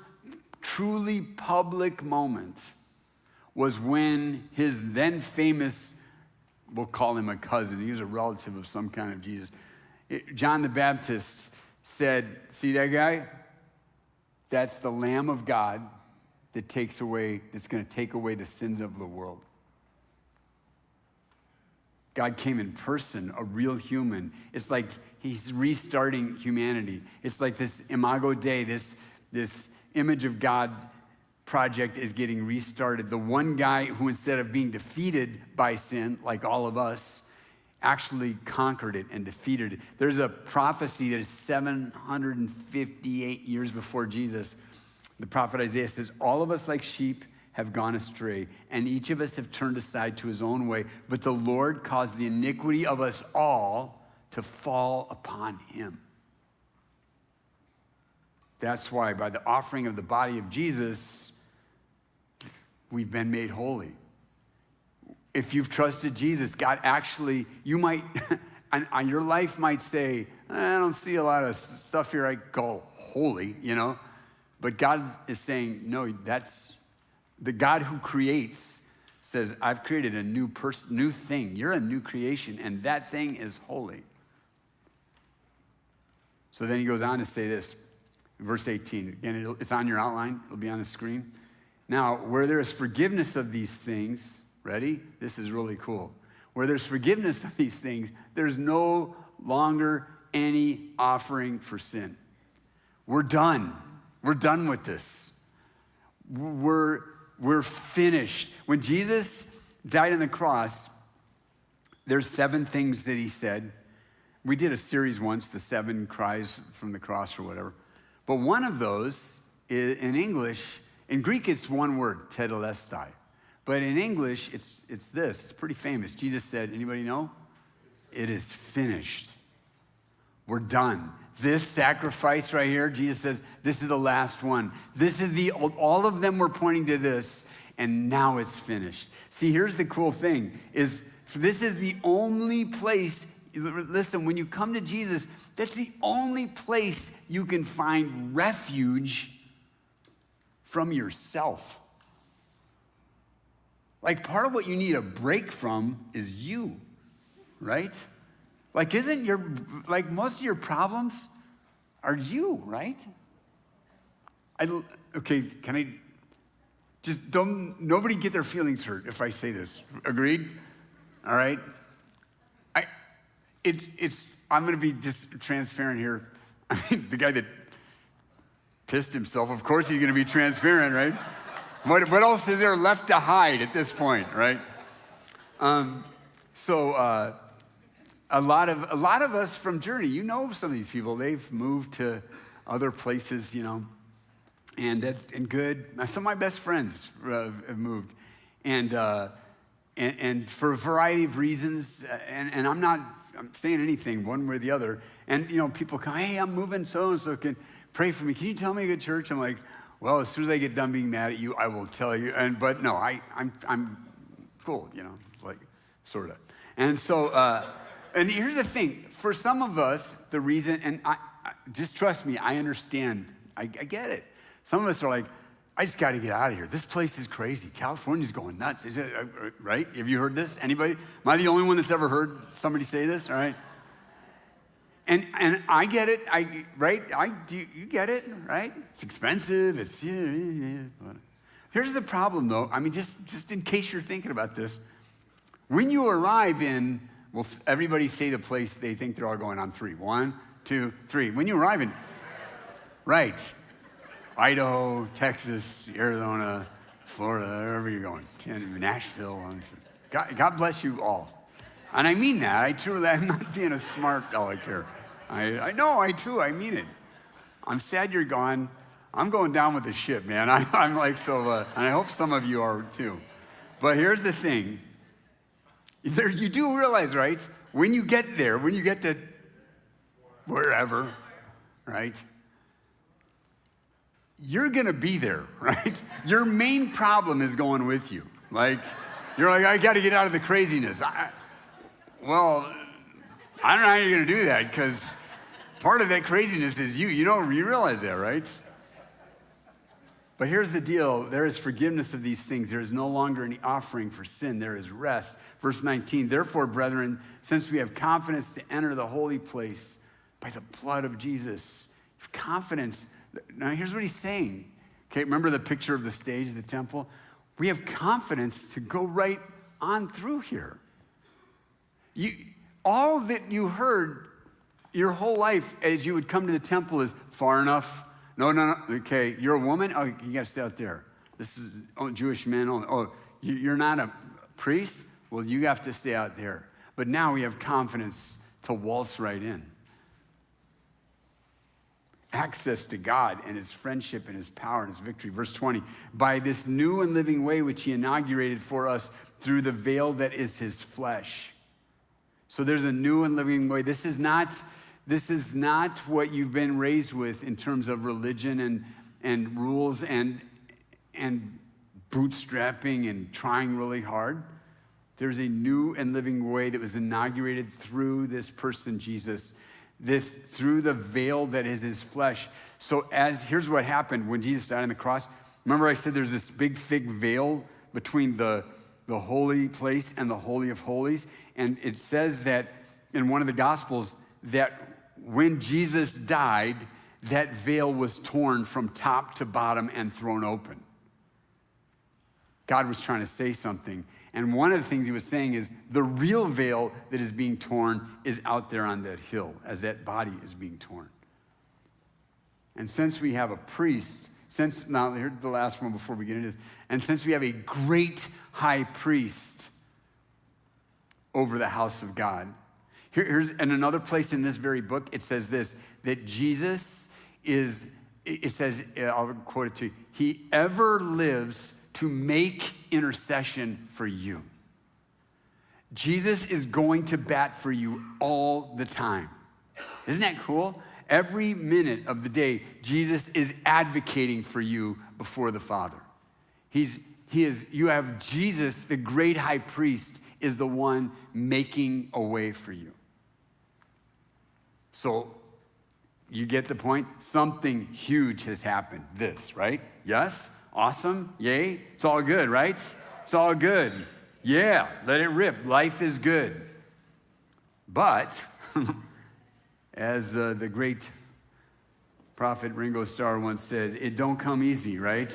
Speaker 5: truly public moment was when his then famous, we'll call him a cousin, he was a relative of some kind of Jesus, John the Baptist said, see that guy? That's the Lamb of God that's going to take away the sins of the world. God came in person, a real human. It's like he's restarting humanity. It's like this Imago Dei, this image of God project is getting restarted. The one guy who, instead of being defeated by sin, like all of us, actually conquered it and defeated it. There's a prophecy that is 758 years before Jesus. The prophet Isaiah says, all of us like sheep have gone astray, and each of us have turned aside to his own way, but the Lord caused the iniquity of us all to fall upon him. That's why by the offering of the body of Jesus, we've been made holy. If you've trusted Jesus, God actually, you might, on your life might say, I don't see a lot of stuff here I call holy, But God is saying, no, that's the God who creates says, I've created a new thing. You're a new creation, and that thing is holy. So then he goes on to say this, verse 18. Again, it's on your outline. It'll be on the screen. Now, where there is forgiveness of these things, ready? This is really cool. Where there's forgiveness of these things, there's no longer any offering for sin. We're done. We're done with this. We're finished. When Jesus died on the cross, there's 7 things that he said. We did a series once, the 7 cries from the cross or whatever. But one of those, in English, in Greek it's one word, tetelestai. But in English, it's this. It's pretty famous. Jesus said, anybody know? It is finished. We're done. This sacrifice right here, Jesus says, this is the last one. All of them were pointing to this. and now it's finished. See, here's the cool thing, is this is the only place, listen, when you come to Jesus, that's the only place you can find refuge from yourself. Like, part of what you need a break from is you, right? Like, most of your problems are you, right? Okay, can I just nobody get their feelings hurt if I say this. Agreed? All right? I'm gonna be just transparent here. I mean, the guy that pissed himself, of course he's gonna be transparent, right? What else is there left to hide at this point, right? So a lot of us from Journey, you know some of these people, they've moved to other places, you know, and good. Some of my best friends have moved, and for a variety of reasons, and I'm saying anything one way or the other, and you know, people come, hey, I'm moving, so can pray for me. Can you tell me a good church? I'm like, well, as soon as I get done being mad at you, I will tell you. But no, I'm cool, you know, like sort of. And so, and here's the thing: for some of us, the reason, and I just trust me, I understand. I get it. Some of us are like, I just got to get out of here. This place is crazy. California's going nuts. Is it right? Have you heard this? Anybody? Am I the only one that's ever heard somebody say this? All right. And I get it, right? You get it, right? It's expensive, it's, yeah. Here's the problem though, I mean, just in case you're thinking about this, when you arrive in, well, everybody say the place they think they're all going on 3. 1, 2, 3. When you arrive in, right, Idaho, Texas, Arizona, Florida, wherever you're going, Nashville, God bless you all. And I mean that. I'm not being a smart aleck here. I know, I mean it. I'm sad you're gone. I'm going down with the ship, man. I'm like, so, and I hope some of you are too. But here's the thing. You do realize, right? When you get there, when you get to wherever, right? You're gonna be there, right? Your main problem is going with you. Like, you're like, I gotta get out of the craziness. Well, I don't know how you're gonna do that, because part of that craziness is you. You realize that, right? But here's the deal. There is forgiveness of these things. There is no longer any offering for sin. There is rest. Verse 19, therefore, brethren, since we have confidence to enter the holy place by the blood of Jesus, you have confidence. Now, here's what he's saying. Okay, remember the picture of the stage, the temple? We have confidence to go right on through here. All that you heard your whole life as you would come to the temple is far enough. No. Okay, you're a woman? Oh, you got to stay out there. This is Jewish men only. Oh, you're not a priest? Well, you have to stay out there. But now we have confidence to waltz right in. Access to God and his friendship and his power and his victory. Verse 20, by this new and living way which he inaugurated for us through the veil that is his flesh. So there's a new and living way. This is not what you've been raised with in terms of religion and rules and bootstrapping and trying really hard. There's a new and living way that was inaugurated through this person, Jesus, through the veil that is his flesh. So here's what happened when Jesus died on the cross. Remember I said there's this big, thick veil between the holy place and the Holy of Holies. And it says that in one of the Gospels that when Jesus died, that veil was torn from top to bottom and thrown open. God was trying to say something. And one of the things he was saying is the real veil that is being torn is out there on that hill as that body is being torn. And since we have a priest, now here's the last one before we get into this, and since we have a great high priest over the house of God. Here's in another place in this very book, it says this, that Jesus is, it says, I'll quote it to you, he ever lives to make intercession for you. Jesus is going to bat for you all the time. Isn't that cool? Every minute of the day, Jesus is advocating for you before the Father. He's You have Jesus, the great high priest, is the one making a way for you. So you get the point? Something huge has happened. This, right? Yes? Awesome? Yay? It's all good, right? It's all good. Yeah, let it rip. Life is good. But, as the great prophet Ringo Starr once said, it don't come easy, right?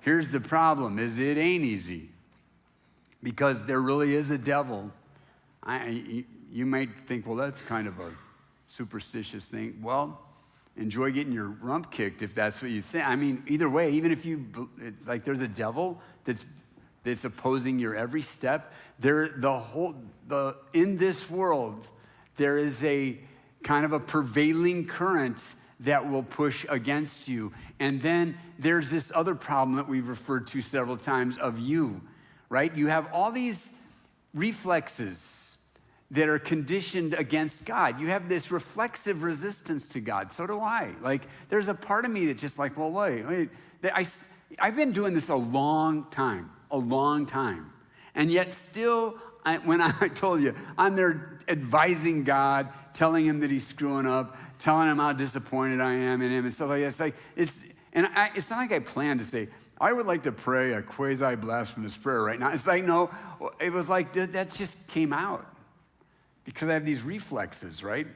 Speaker 5: Here's the problem, is it ain't easy. Because there really is a devil. You might think, well, that's kind of a superstitious thing. Well, enjoy getting your rump kicked if that's what you think. I mean, either way, even if it's like there's a devil that's opposing your every step, in this world, there is a kind of a prevailing current that will push against you. And then there's this other problem that we've referred to several times of you, right? You have all these reflexes that are conditioned against God. You have this reflexive resistance to God. So do I. Like, there's a part of me that's just like, well, wait. I've been doing this a long time. And yet still, when I told you, I'm there advising God, telling him that he's screwing up, telling him how disappointed I am in him and stuff like that. It's not like I planned to say, I would like to pray a quasi-blasphemous prayer right now. It's like, no, it was like that just came out because I have these reflexes, right?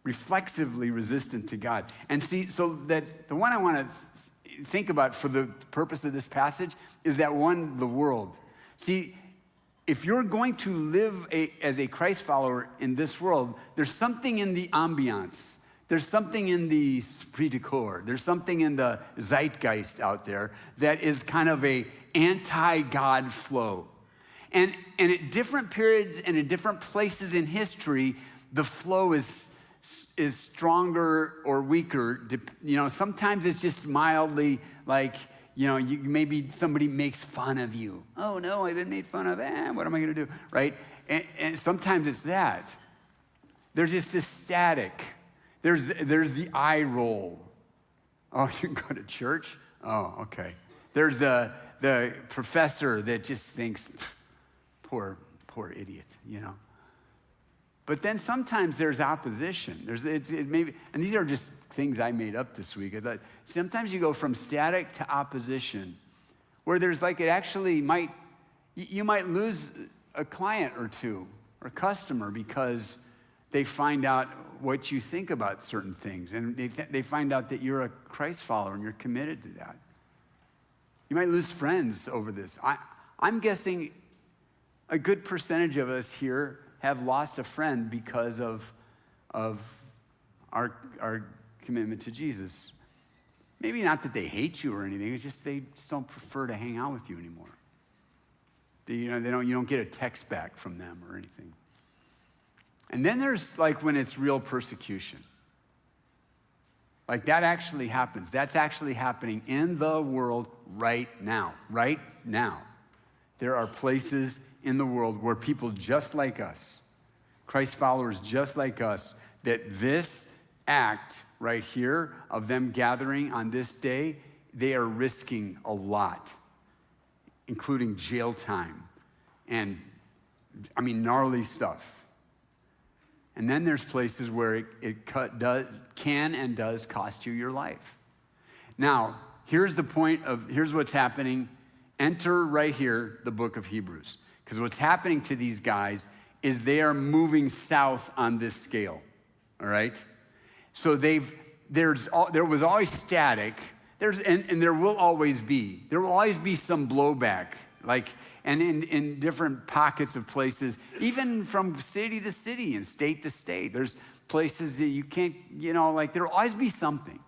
Speaker 5: Reflexively resistant to God. And see, so that the one I want to think about for the purpose of this passage is that one, the world. See, if you're going to live as a Christ follower in this world, there's something in the ambiance. There's something in the esprit de corps. There's something in the zeitgeist out there that is kind of a anti-God flow. And at different periods and in different places in history, the flow is stronger or weaker. You know, sometimes it's just mildly like, you know, maybe somebody makes fun of you. Oh no, I've been made fun of. What am I gonna do, right? And sometimes it's that. There's just this static. There's the eye roll. Oh, you can go to church? Oh, okay. There's the professor that just thinks, poor idiot, you know. But then sometimes there's opposition. And these are just things I made up this week. I thought sometimes you go from static to opposition, where there's like you might lose a client or two or customer because they find out what you think about certain things, and they find out that you're a Christ follower and you're committed to that. You might lose friends over this. I'm guessing a good percentage of us here have lost a friend because of our commitment to Jesus. Maybe not that they hate you or anything, it's just they just don't prefer to hang out with you anymore. You don't get a text back from them or anything. And then there's like when it's real persecution. Like that actually happens. That's actually happening in the world right now. Right now. There are places in the world where people just like us, Christ followers just like us, that this act right here of them gathering on this day, they are risking a lot, including jail time and, gnarly stuff. And then there's places where it can and does cost you your life. Now, here's what's happening. Enter right here the book of Hebrews. Because what's happening to these guys is they are moving south on this scale, all right? So there was always static, and there will always be. There will always be some blowback, and in different pockets of places, even from city to city and state to state. There's places that you can't, there will always be something.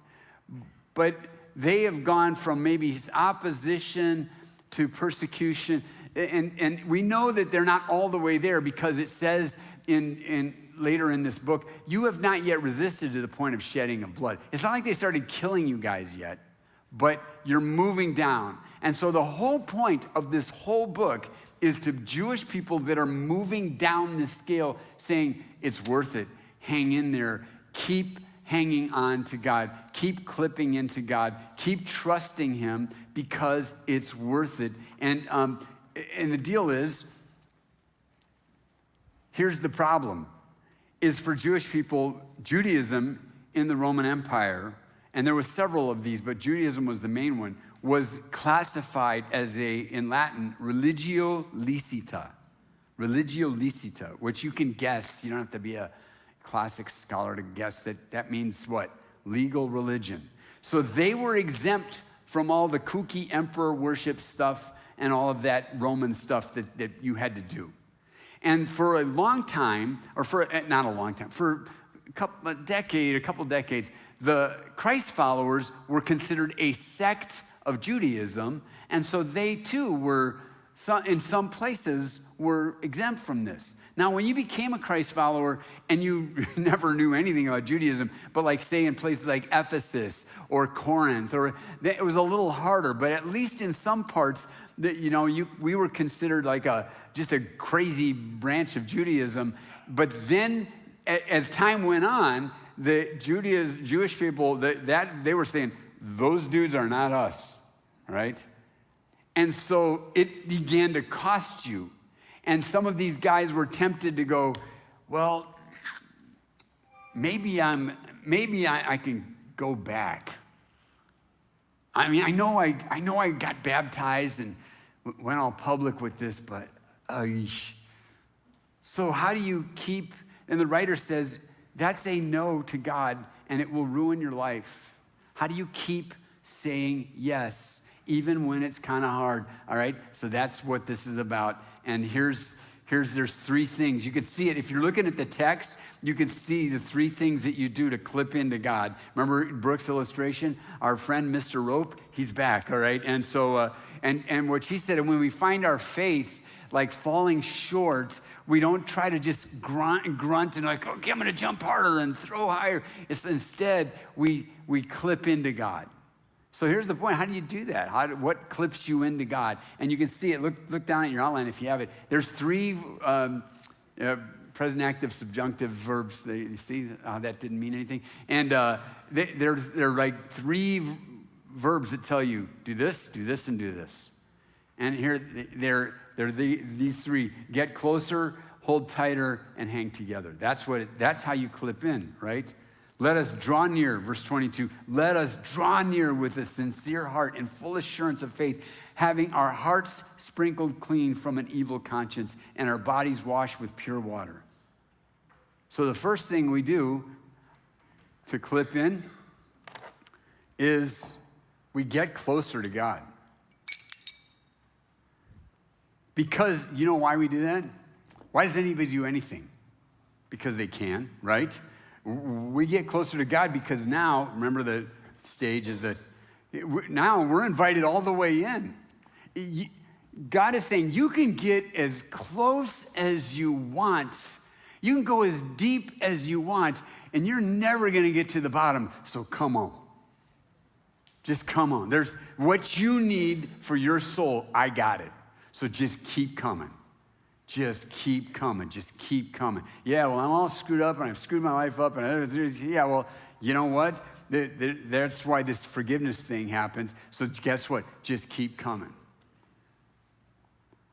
Speaker 5: But they have gone from maybe opposition to persecution. And we know that they're not all the way there because it says later in this book, you have not yet resisted to the point of shedding of blood. It's not like they started killing you guys yet, but you're moving down. And so the whole point of this whole book is to Jewish people that are moving down the scale saying, it's worth it, hang in there, keep hanging on to God. Keep clipping into God. Keep trusting him because it's worth it. And the deal is, here's the problem, is for Jewish people, Judaism in the Roman Empire, and there were several of these, but Judaism was the main one, was classified as in Latin, religio licita. Religio licita, which you can guess, you don't have to be a classic scholar to guess that means what? Legal religion. So they were exempt from all the kooky emperor worship stuff and all of that Roman stuff that you had to do. And for a long time, or for not a long time, for a couple decades, the Christ followers were considered a sect of Judaism, and so they too were, in some places, were exempt from this. Now, when you became a Christ follower and you never knew anything about Judaism, but like say in places like Ephesus or Corinth, it was a little harder, but at least in some parts, we were considered like just a crazy branch of Judaism. But then as time went on, the Jewish people, they were saying, those dudes are not us, right? And so it began to cost you. And some of these guys were tempted to go, well, maybe I can go back. I mean, I know I got baptized and went all public with this, but so how do you keep? And the writer says that's a no to God, and it will ruin your life. How do you keep saying yes, even when it's kind of hard? All right, so that's what this is about. And there's three things. You can see it. If you're looking at the text, you can see the three things that you do to clip into God. Remember Brooke's illustration? Our friend, Mr. Rope, he's back, all right? And so, and what she said, when we find our faith like falling short, we don't try to just grunt and like, okay, I'm gonna jump harder and throw higher. Instead, we clip into God. So here's the point. How do you do that? What clips you into God? And you can see it. Look down at your outline if you have it. There's three present active subjunctive verbs. You see how that didn't mean anything? And they're like three verbs that tell you, do this, and do this. And here they're these three: get closer, hold tighter, and hang together. That's how you clip in, right? Let us draw near, verse 22, let us draw near with a sincere heart and full assurance of faith, having our hearts sprinkled clean from an evil conscience and our bodies washed with pure water. So the first thing we do to clip in is we get closer to God. Because you know why we do that? Why does anybody do anything? Because they can, right? We get closer to God because now, remember the stage is that now we're invited all the way in. God is saying you can get as close as you want. You can go as deep as you want, and you're never going to get to the bottom. So come on. Just come on. There's what you need for your soul. I got it. So just keep coming. Just keep coming. Just keep coming. Yeah, well, I'm all screwed up and I've screwed my life up. And yeah, well, you know what? That's why this forgiveness thing happens. So guess what? Just keep coming.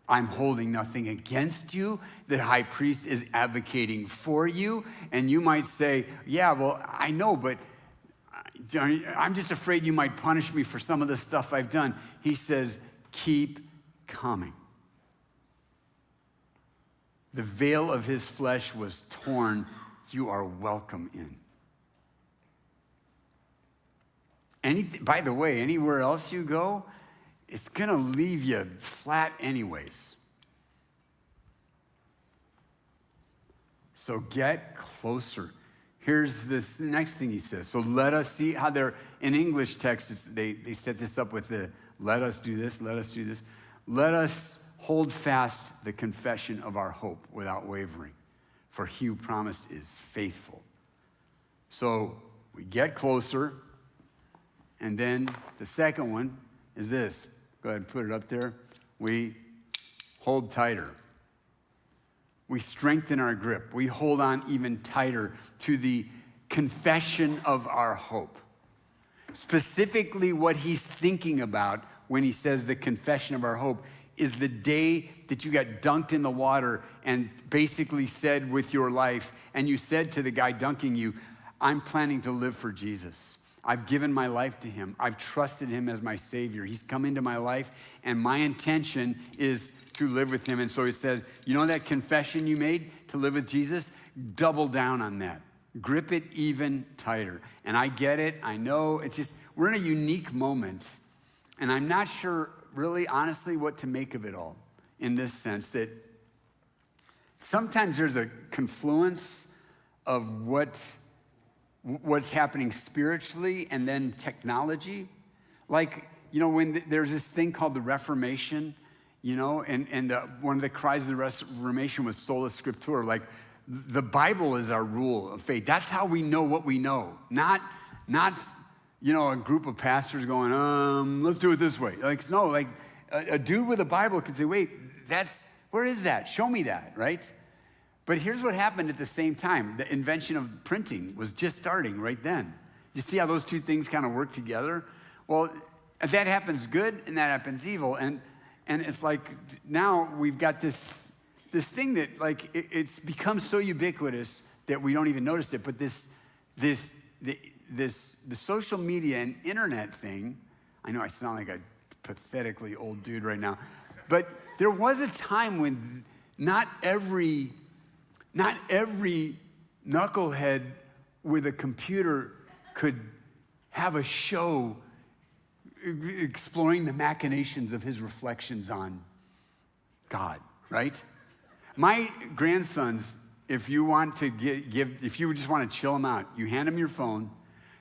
Speaker 5: I'm holding nothing against you. The high priest is advocating for you. And you might say, yeah, well, I know, but I'm just afraid you might punish me for some of the stuff I've done. He says, keep coming. The veil of his flesh was torn. You are welcome in. By the way, anywhere else you go, it's going to leave you flat anyways. So get closer. Here's this next thing he says. So let us see how they're, in English texts, they set this up with the let us do this, let us do this. Let us hold fast the confession of our hope without wavering, for he who promised is faithful. So we get closer, and then the second one is this. Go ahead and put it up there. We hold tighter. We strengthen our grip. We hold on even tighter to the confession of our hope. Specifically, what he's thinking about when he says the confession of our hope is the day that you got dunked in the water and basically said with your life, and you said to the guy dunking you, I'm planning to live for Jesus. I've given my life to him. I've trusted him as my Savior. He's come into my life, and my intention is to live with him. And so he says, you know that confession you made to live with Jesus? Double down on that. Grip it even tighter. And I get it. I know. It's just, we're in a unique moment, and I'm not sure really, honestly, what to make of it all in this sense that sometimes there's a confluence of what's happening spiritually and then technology. Like, you know, when there's this thing called the Reformation, you know, and one of the cries of the Reformation was sola scriptura, like the Bible is our rule of faith. That's how we know what we know, not you know, a group of pastors going, let's do it this way. Like, no, like a dude with a Bible could say, wait, where is that? Show me that, right? But here's what happened at the same time. The invention of printing was just starting right then. You see how those two things kind of work together? Well, that happens good and that happens evil. And it's like now we've got this thing that like it's become so ubiquitous that we don't even notice it. But the social media and internet thing, I know I sound like a pathetically old dude right now, but there was a time when not every knucklehead with a computer could have a show exploring the machinations of his reflections on God, right? My grandsons, if you want to if you just want to chill them out, you hand them your phone,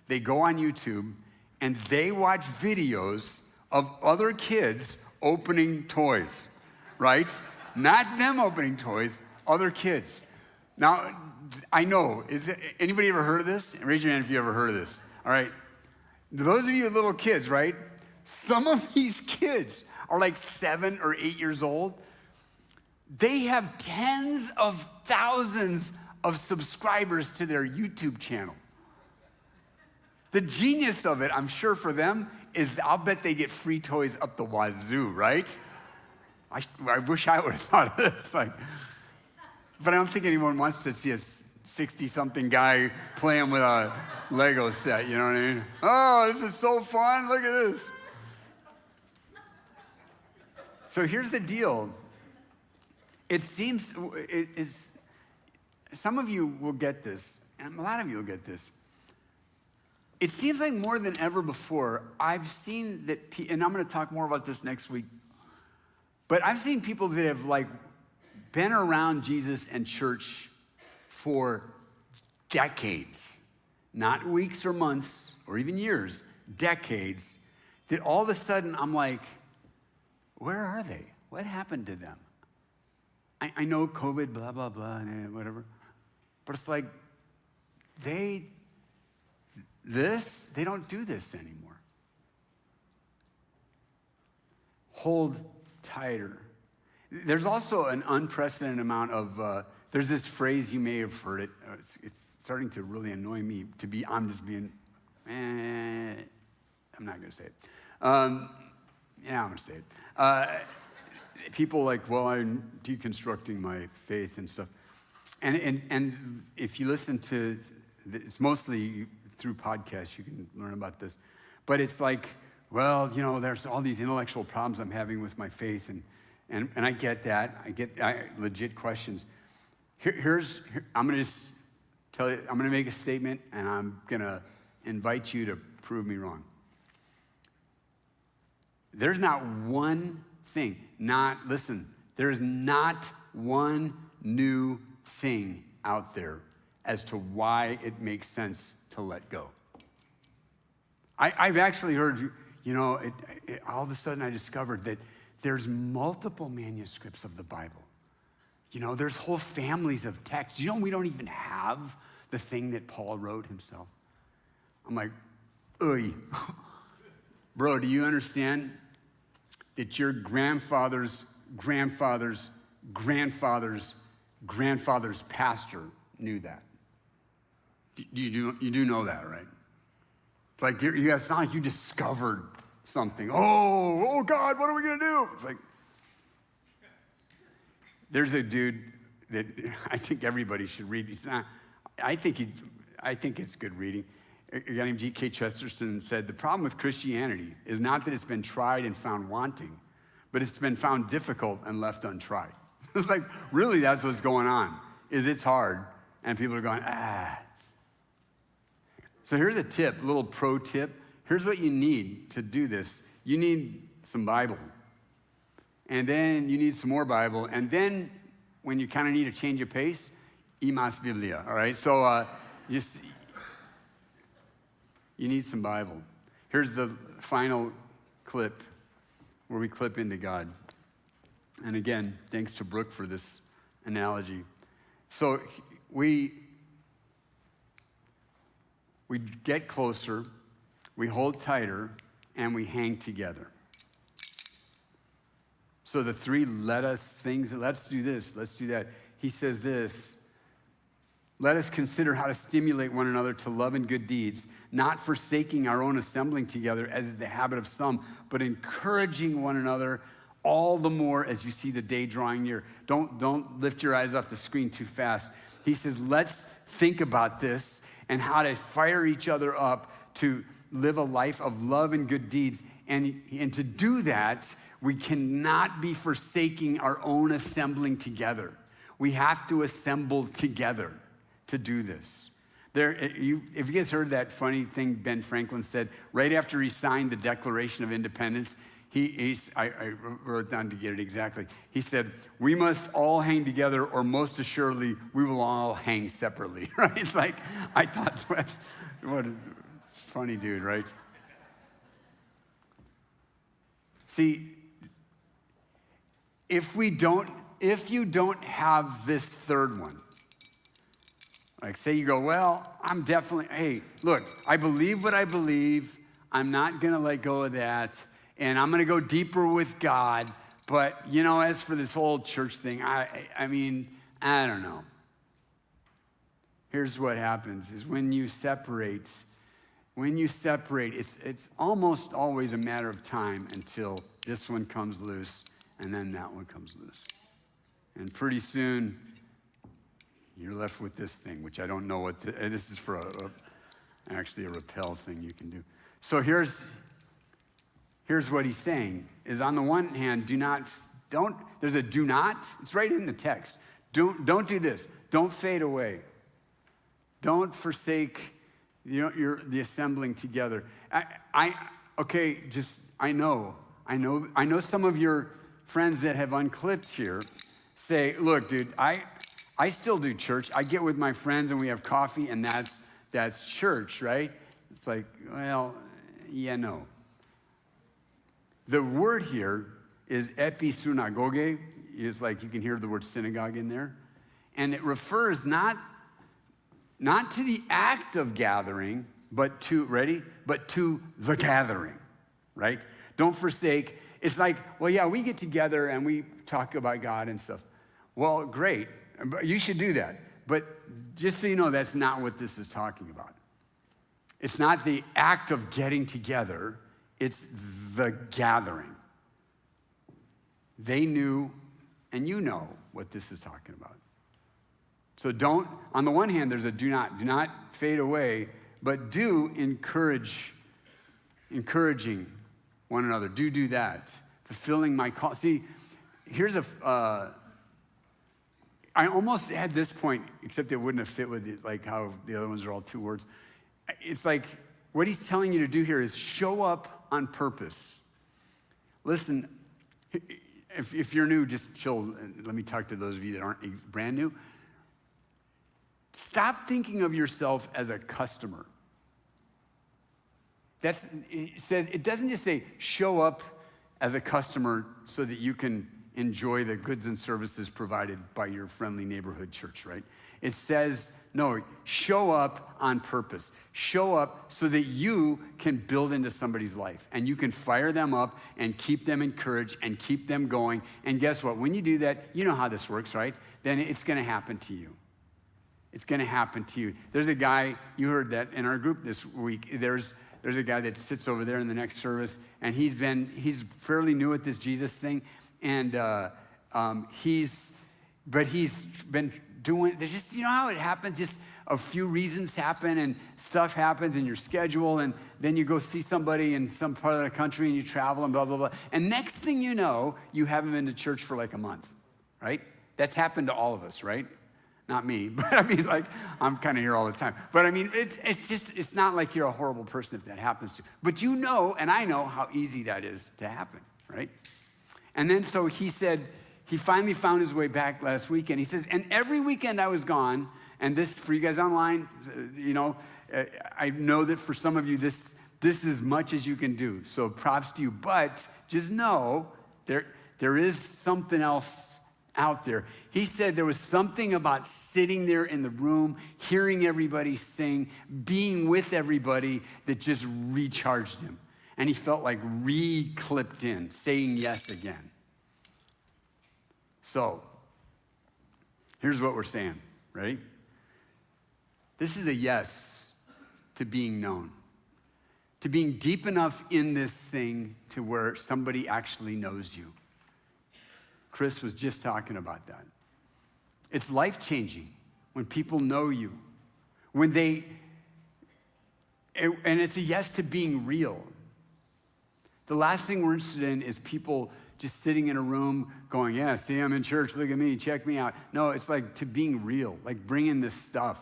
Speaker 5: they go on YouTube, and they watch videos of other kids opening toys, right? Not them opening toys, other kids. Now, I know, anybody ever heard of this? Raise your hand if you ever heard of this. All right. Those of you with little kids, right? Some of these kids are like 7 or 8 years old. They have tens of thousands of subscribers to their YouTube channel. The genius of it, I'm sure for them, is I'll bet they get free toys up the wazoo, right? I wish I would have thought of this. But I don't think anyone wants to see a 60-something guy playing with a Lego set, you know what I mean? Oh, this is so fun, look at this. So here's the deal. It seems, some of you will get this, and a lot of you will get this. It seems like more than ever before, I've seen that, and I'm going to talk more about this next week, but I've seen people that have like been around Jesus and church for decades, not weeks or months or even years, decades, that all of a sudden I'm like, where are they? What happened to them? I know COVID, blah, blah, blah, whatever, but it's like they don't do this anymore. Hold tighter. There's also an unprecedented amount of, there's this phrase, you may have heard it, it's starting to really annoy me I'm not gonna say it. I'm gonna say it. People like, well, I'm deconstructing my faith and stuff. And if you listen to, it's mostly through podcasts, you can learn about this. But it's like, well, you know, there's all these intellectual problems I'm having with my faith. And I get that. I get legit questions. I'm going to just tell you, I'm going to make a statement, and I'm going to invite you to prove me wrong. There's not one thing, there's not one new thing out there as to why it makes sense to let go. I've actually heard, you know, all of a sudden I discovered that there's multiple manuscripts of the Bible. You know, there's whole families of texts. You know, we don't even have the thing that Paul wrote himself. I'm like, oy. Bro, do you understand that your grandfather's grandfather's grandfather's grandfather's pastor knew that? You do know that, right? It's like it's not like you discovered something. Oh God, what are we gonna do? It's like, there's a dude that I think everybody should read. I think it's good reading. A guy named G.K. Chesterton said, the problem with Christianity is not that it's been tried and found wanting, but it's been found difficult and left untried. It's like, really, that's what's going on, is it's hard, and people are going, So here's a tip, a little pro tip. Here's what you need to do this. You need some Bible. And then you need some more Bible. And then when you kind of need a change of pace, y más Biblia, all right? So you need some Bible. Here's the final clip where we clip into God. And again, thanks to Brooke for this analogy. So we get closer, we hold tighter, and we hang together. So the three let us things, let's do this, let's do that. He says this, let us consider how to stimulate one another to love and good deeds, not forsaking our own assembling together as is the habit of some, but encouraging one another all the more as you see the day drawing near. Don't lift your eyes off the screen too fast. He says, let's think about this and how to fire each other up to live a life of love and good deeds. And to do that, we cannot be forsaking our own assembling together. We have to assemble together to do this. If you guys heard that funny thing Ben Franklin said right after he signed the Declaration of Independence, I wrote it down to get it exactly. He said, we must all hang together or most assuredly we will all hang separately, right? It's like, I thought, what a funny dude, right? See, if you don't have this third one, like say you go, well, hey, look, I believe what I believe. I'm not gonna let go of that. And I'm gonna go deeper with God. But, as for this whole church thing, I mean, I don't know. Here's what happens is when you separate, it's almost always a matter of time until this one comes loose and then that one comes loose. And pretty soon, you're left with this thing, which I don't know what, this is for actually a rappel thing you can do. So here's what he's saying, is on the one hand, there's a do not, it's right in the text. Don't do this, don't fade away. Don't forsake the assembling together. I know some of your friends that have unclipped here say, look, dude, I still do church. I get with my friends and we have coffee and that's church, right? It's like, well, yeah, no. The word here is episynagoge. It's like you can hear the word synagogue in there. And it refers not to the act of gathering, but to the gathering, right? Don't forsake. It's like, well, yeah, we get together and we talk about God and stuff. Well, great. You should do that. But just so you know, that's not what this is talking about. It's not the act of getting together. It's the gathering. They knew, and you know what this is talking about. So on the one hand, there's a do not fade away, but do encouraging one another. Do that. Fulfilling my call. See, here's I almost had this point, except it wouldn't have fit with it, like how the other ones are all two words. It's like what he's telling you to do here is show up on purpose. Listen, if you're new, just chill. Let me talk to those of you that aren't brand new. Stop thinking of yourself as a customer. It doesn't just say show up as a customer so that you can enjoy the goods and services provided by your friendly neighborhood church, right? It says, no, show up on purpose. Show up so that you can build into somebody's life and you can fire them up and keep them encouraged and keep them going. And guess what? When you do that, you know how this works, right? Then it's gonna happen to you. It's going to happen to you. There's a guy, you heard that in our group this week. There's a guy that sits over there in the next service, and he's fairly new at this Jesus thing, and he's been doing, there's just, you know how it happens, just a few reasons happen and stuff happens in your schedule, and then you go see somebody in some part of the country and you travel and blah, blah, blah. And next thing you know, you haven't been to church for like a month, right? That's happened to all of us, right? Not me, but I mean, like, I'm kind of here all the time. But I mean, it's not like you're a horrible person if that happens to you. But you know, and I know how easy that is to happen, right? And then so he said, he finally found his way back last weekend. He says, and every weekend I was gone, and this, for you guys online, you know, I know that for some of you, this is as much as you can do. So props to you. But just know there is something else out there. He said there was something about sitting there in the room, hearing everybody sing, being with everybody that just recharged him. And he felt like re-clipped in, saying yes again. So, here's what we're saying, ready? This is a yes to being known, to being deep enough in this thing to where somebody actually knows you. Chris was just talking about that. It's life-changing when people know you, and it's a yes to being real. The last thing we're interested in is people just sitting in a room going, yeah, see, I'm in church, look at me, check me out. No, it's like to being real, like bringing this stuff,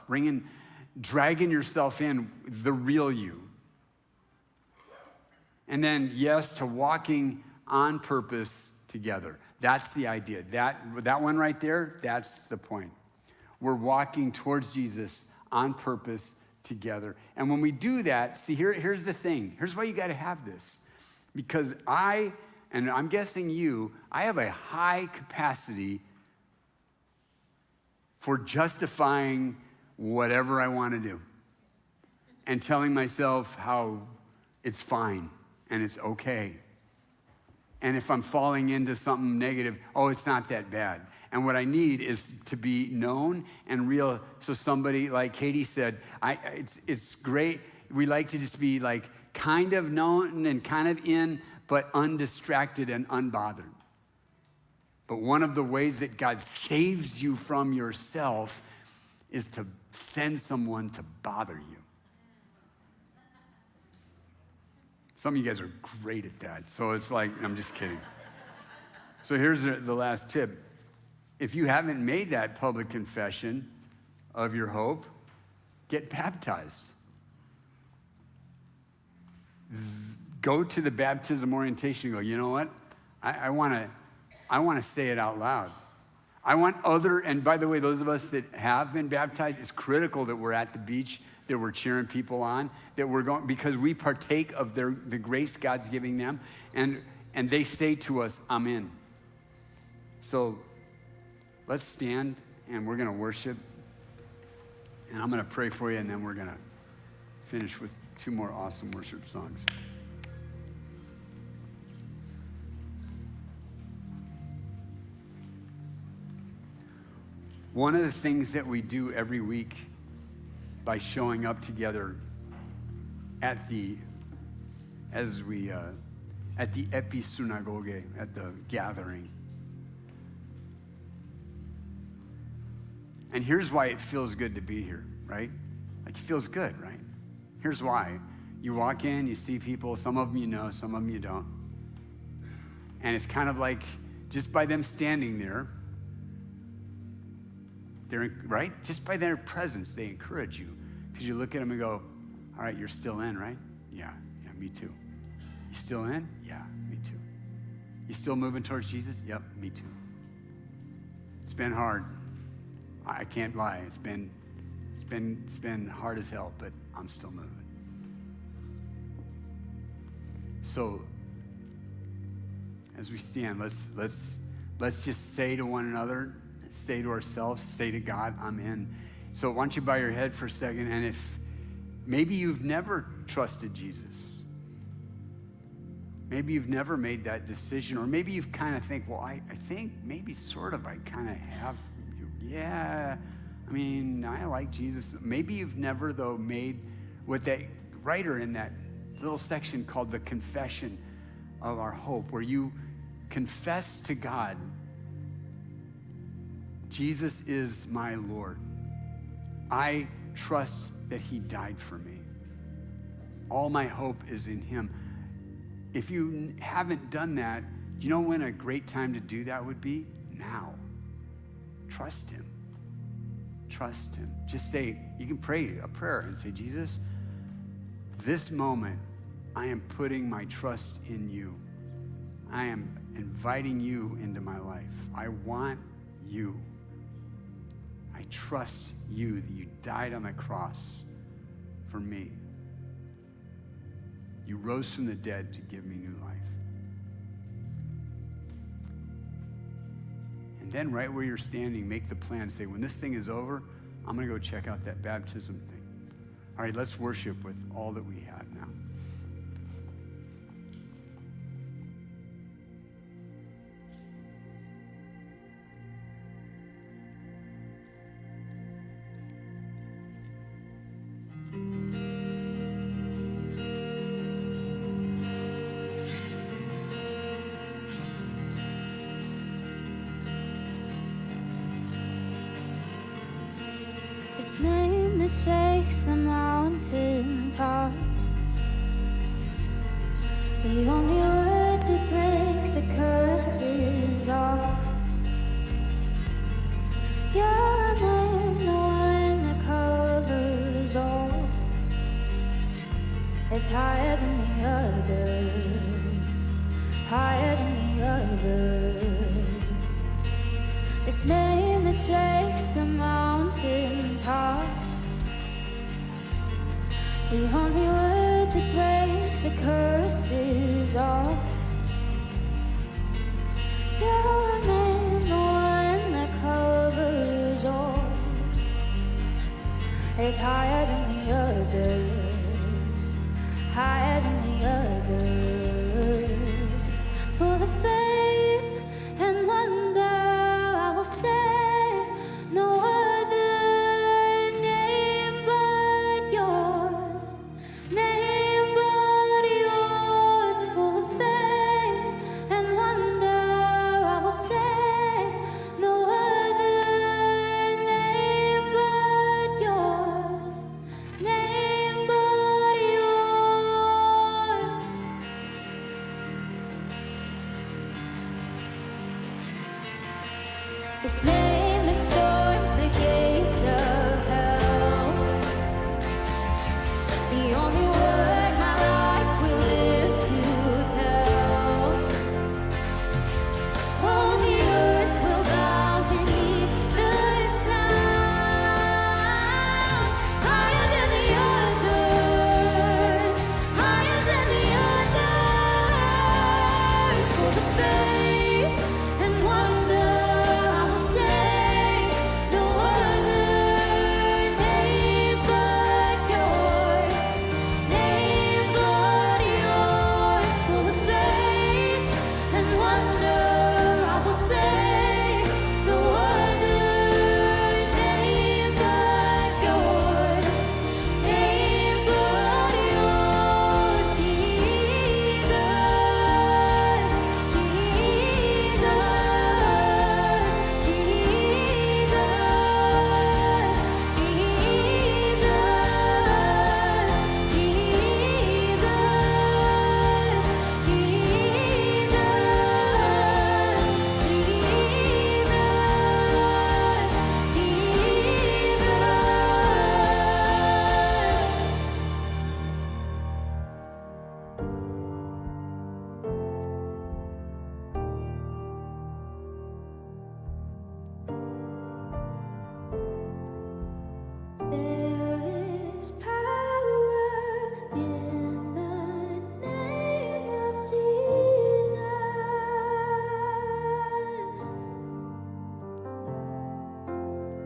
Speaker 5: dragging yourself in, the real you. And then, yes, to walking on purpose together. That's the idea. That one right there, that's the point. We're walking towards Jesus on purpose together. And when we do that, see, here's the thing. Here's why you got to have this. Because and I'm guessing I have a high capacity for justifying whatever I want to do and telling myself how it's fine and it's okay. And if I'm falling into something negative, oh, it's not that bad. And what I need is to be known and real. So somebody, like Katie said, it's great. We like to just be like kind of known and kind of in, but undistracted and unbothered. But one of the ways that God saves you from yourself is to send someone to bother you. Some of you guys are great at that. So it's like, I'm just kidding. So here's the last tip. If you haven't made that public confession of your hope, get baptized. Go to the baptism orientation and go, you know what? I want to say it out loud. I want and by the way, those of us that have been baptized, it's critical that we're at the beach, that we're cheering people on, that we're going, because we partake of the grace God's giving them, and they say to us, I'm in. So let's stand, and we're going to worship, and I'm going to pray for you, and then we're going to finish with 2 more awesome worship songs. One of the things that we do every week by showing up together at the Episynagoge, at the gathering. And here's why it feels good to be here, right? Like it feels good, right? Here's why. You walk in, you see people, some of them you know, some of them you don't. And it's kind of like just by them standing there, right? Just by their presence, they encourage you. Because you look at them and go, all right, you're still in, right? Yeah, me too. You still in? Yeah, me too. You still moving towards Jesus? Yep, me too. It's been hard. I can't lie. It's been hard as hell, but I'm still moving. So as we stand, let's just say to one another, say to ourselves, say to God, I'm in. So why don't you bow your head for a second, and if maybe you've never trusted Jesus, maybe you've never made that decision, or maybe you've kind of think, well, I think maybe sort of I kind of have, yeah, I mean, I like Jesus. Maybe you've never, though, made what that writer in that little section called the confession of our hope, where you confess to God, Jesus is my Lord. I trust that he died for me. All my hope is in him. If you haven't done that, do you know when a great time to do that would be? Now. Trust him. Trust him. Just say, you can pray a prayer and say, Jesus, this moment, I am putting my trust in you. I am inviting you into my life. I want you. I trust you that you died on the cross for me. You rose from the dead to give me new life. And then right where you're standing, make the plan. Say, when this thing is over, I'm going to go check out that baptism thing. All right, let's worship with all that we have now.
Speaker 6: This name that shakes the mountain tops, the only word that breaks the curses off. Your name, the one that covers all. It's higher than the others, higher than the others. This name that shakes the mountain tops, the only word that breaks the curses off. Your name, the one that covers all. It's higher than the others, higher than the others. For the faith and wonder I will say, no other name but yours, name but yours. For the faith and wonder I will say, no other name but yours, name but yours. This name that storms the gates of hell, the only word my life will live to tell. All the earth will bow beneath the sound. Higher than the others, higher than the others. For the faith and wonder I will say, no other name but yours, name but yours. For the faith and wonder I will say, no other name but yours, name but yours. Jesus, there is power in the name of Jesus.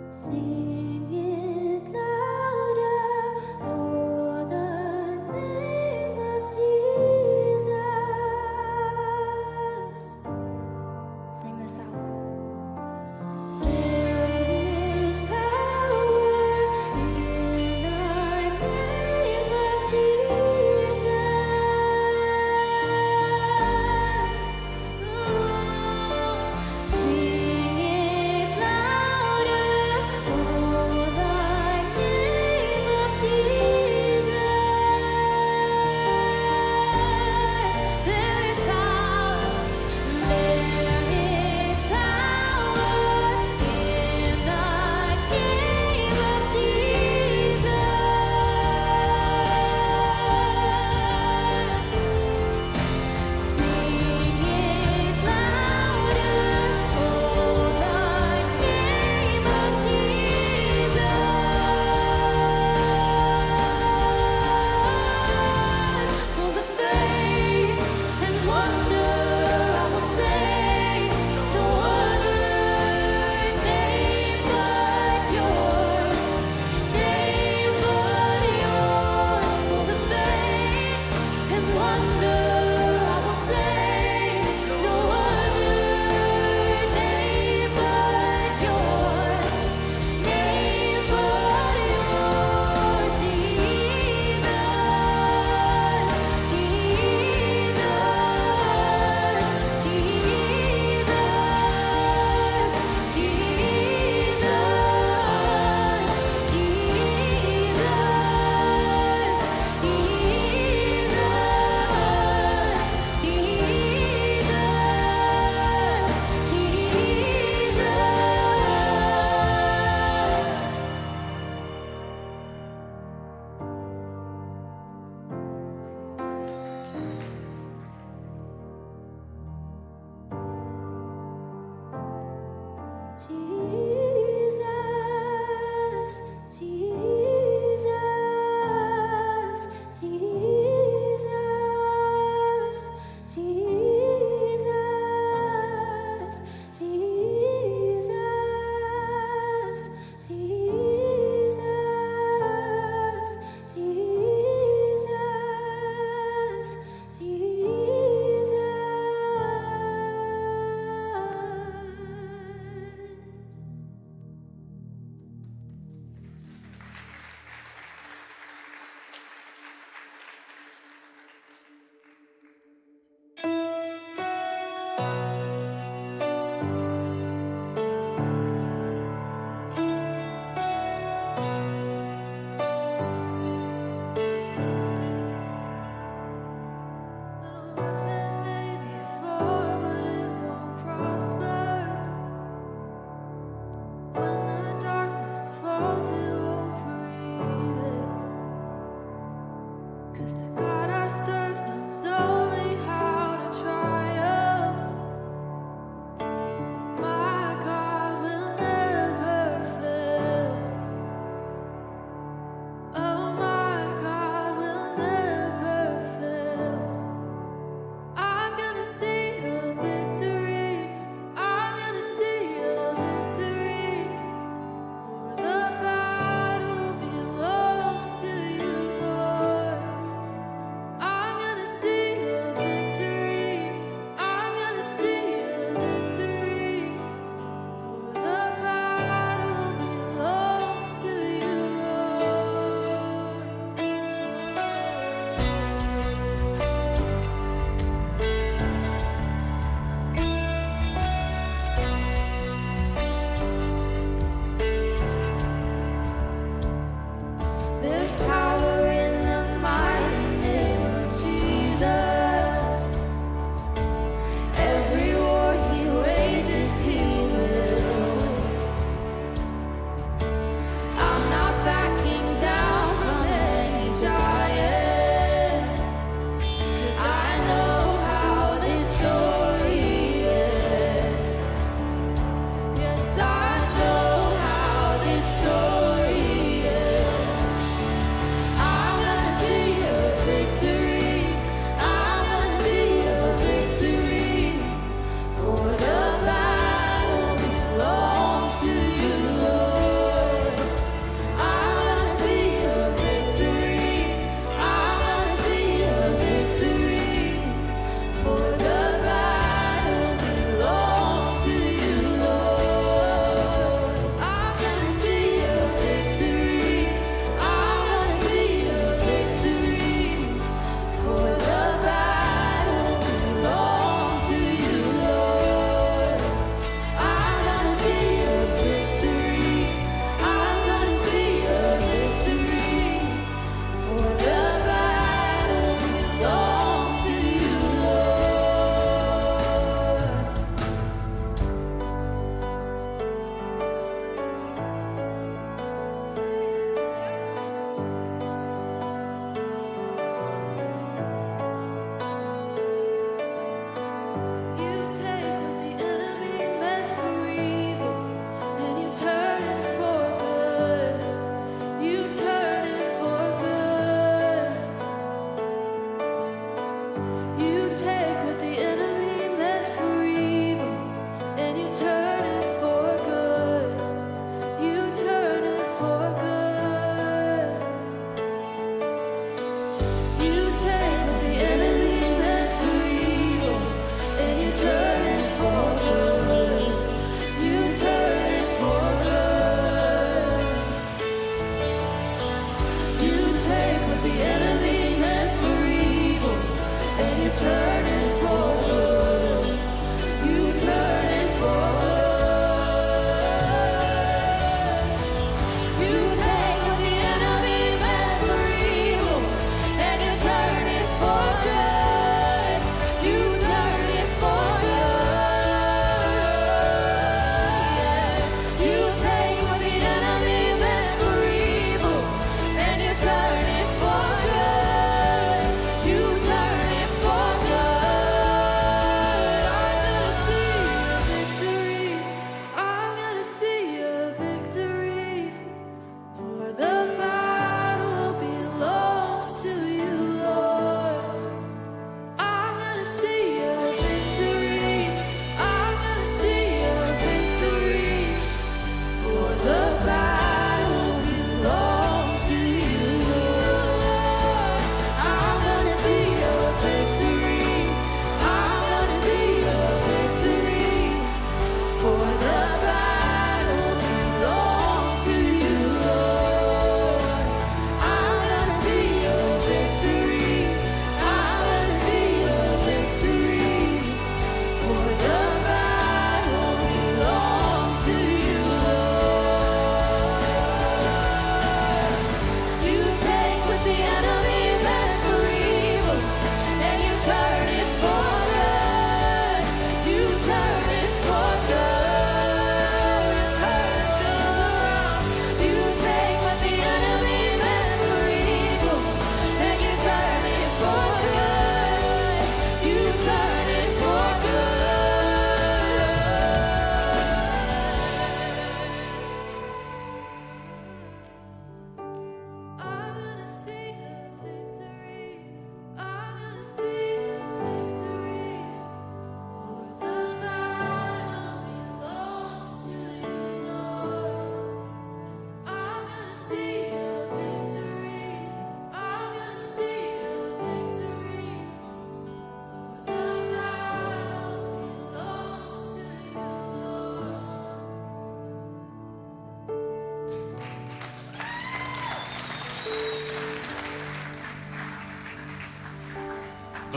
Speaker 6: Sing it louder, oh, the name of Jesus. Sing this out. There is power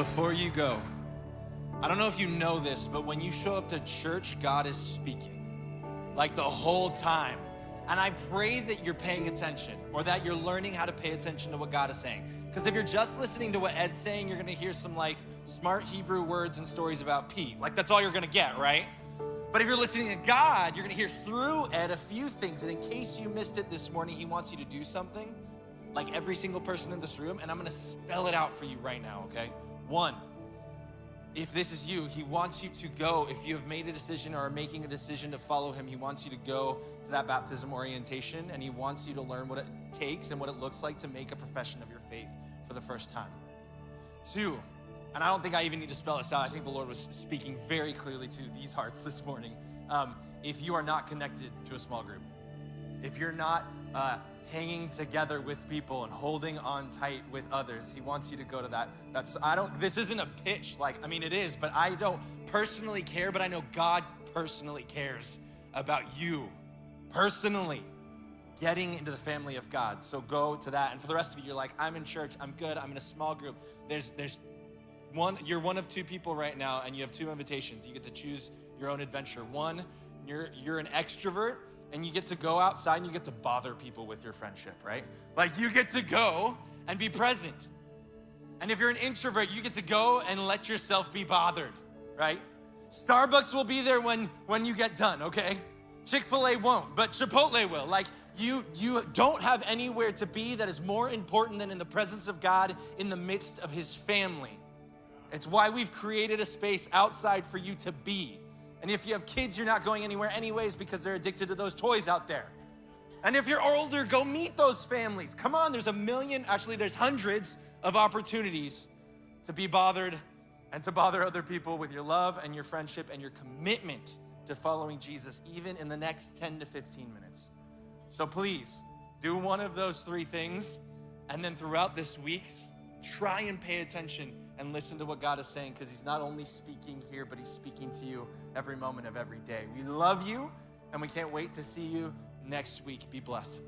Speaker 3: before you go, I don't know if you know this, but when you show up to church, God is speaking, like the whole time. And I pray that you're paying attention, or that you're learning how to pay attention to what God is saying. Because if you're just listening to what Ed's saying, you're gonna hear some like smart Hebrew words and stories about Pete. Like that's all you're gonna get, right? But if you're listening to God, you're gonna hear through Ed a few things. And in case you missed it this morning, he wants you to do something, like every single person in this room, and I'm gonna spell it out for you right now, okay? 1, if this is you, he wants you to go. If you have made a decision or are making a decision to follow him, he wants you to go to that baptism orientation, and he wants you to learn what it takes and what it looks like to make a profession of your faith for the first time. 2, and I don't think I even need to spell this out. I think the Lord was speaking very clearly to these hearts this morning. If you are not connected to a small group, if you're not hanging together with people and holding on tight with others, he wants you to go to that. This isn't a pitch, like, I mean, it is, but I don't personally care, but I know God personally cares about you, personally, getting into the family of God. So go to that. And for the rest of you, you're like, I'm in church, I'm good, I'm in a small group. You're one of 2 people right now, and you have 2 invitations. You get to choose your own adventure. 1, you're an extrovert, and you get to go outside and you get to bother people with your friendship, right? Like you get to go and be present. And if you're an introvert, you get to go and let yourself be bothered, right? Starbucks will be there when you get done, okay? Chick-fil-A won't, but Chipotle will. Like you don't have anywhere to be that is more important than in the presence of God in the midst of his family. It's why we've created a space outside for you to be. And if you have kids, you're not going anywhere anyways because they're addicted to those toys out there. And if you're older, go meet those families. Come on, there's hundreds of opportunities to be bothered and to bother other people with your love and your friendship and your commitment to following Jesus, even in the next 10 to 15 minutes. So please, do one of those 3 things, and then throughout this week, try and pay attention and listen to what God is saying, because he's not only speaking here, but he's speaking to you every moment of every day. We love you, and we can't wait to see you next week. Be blessed.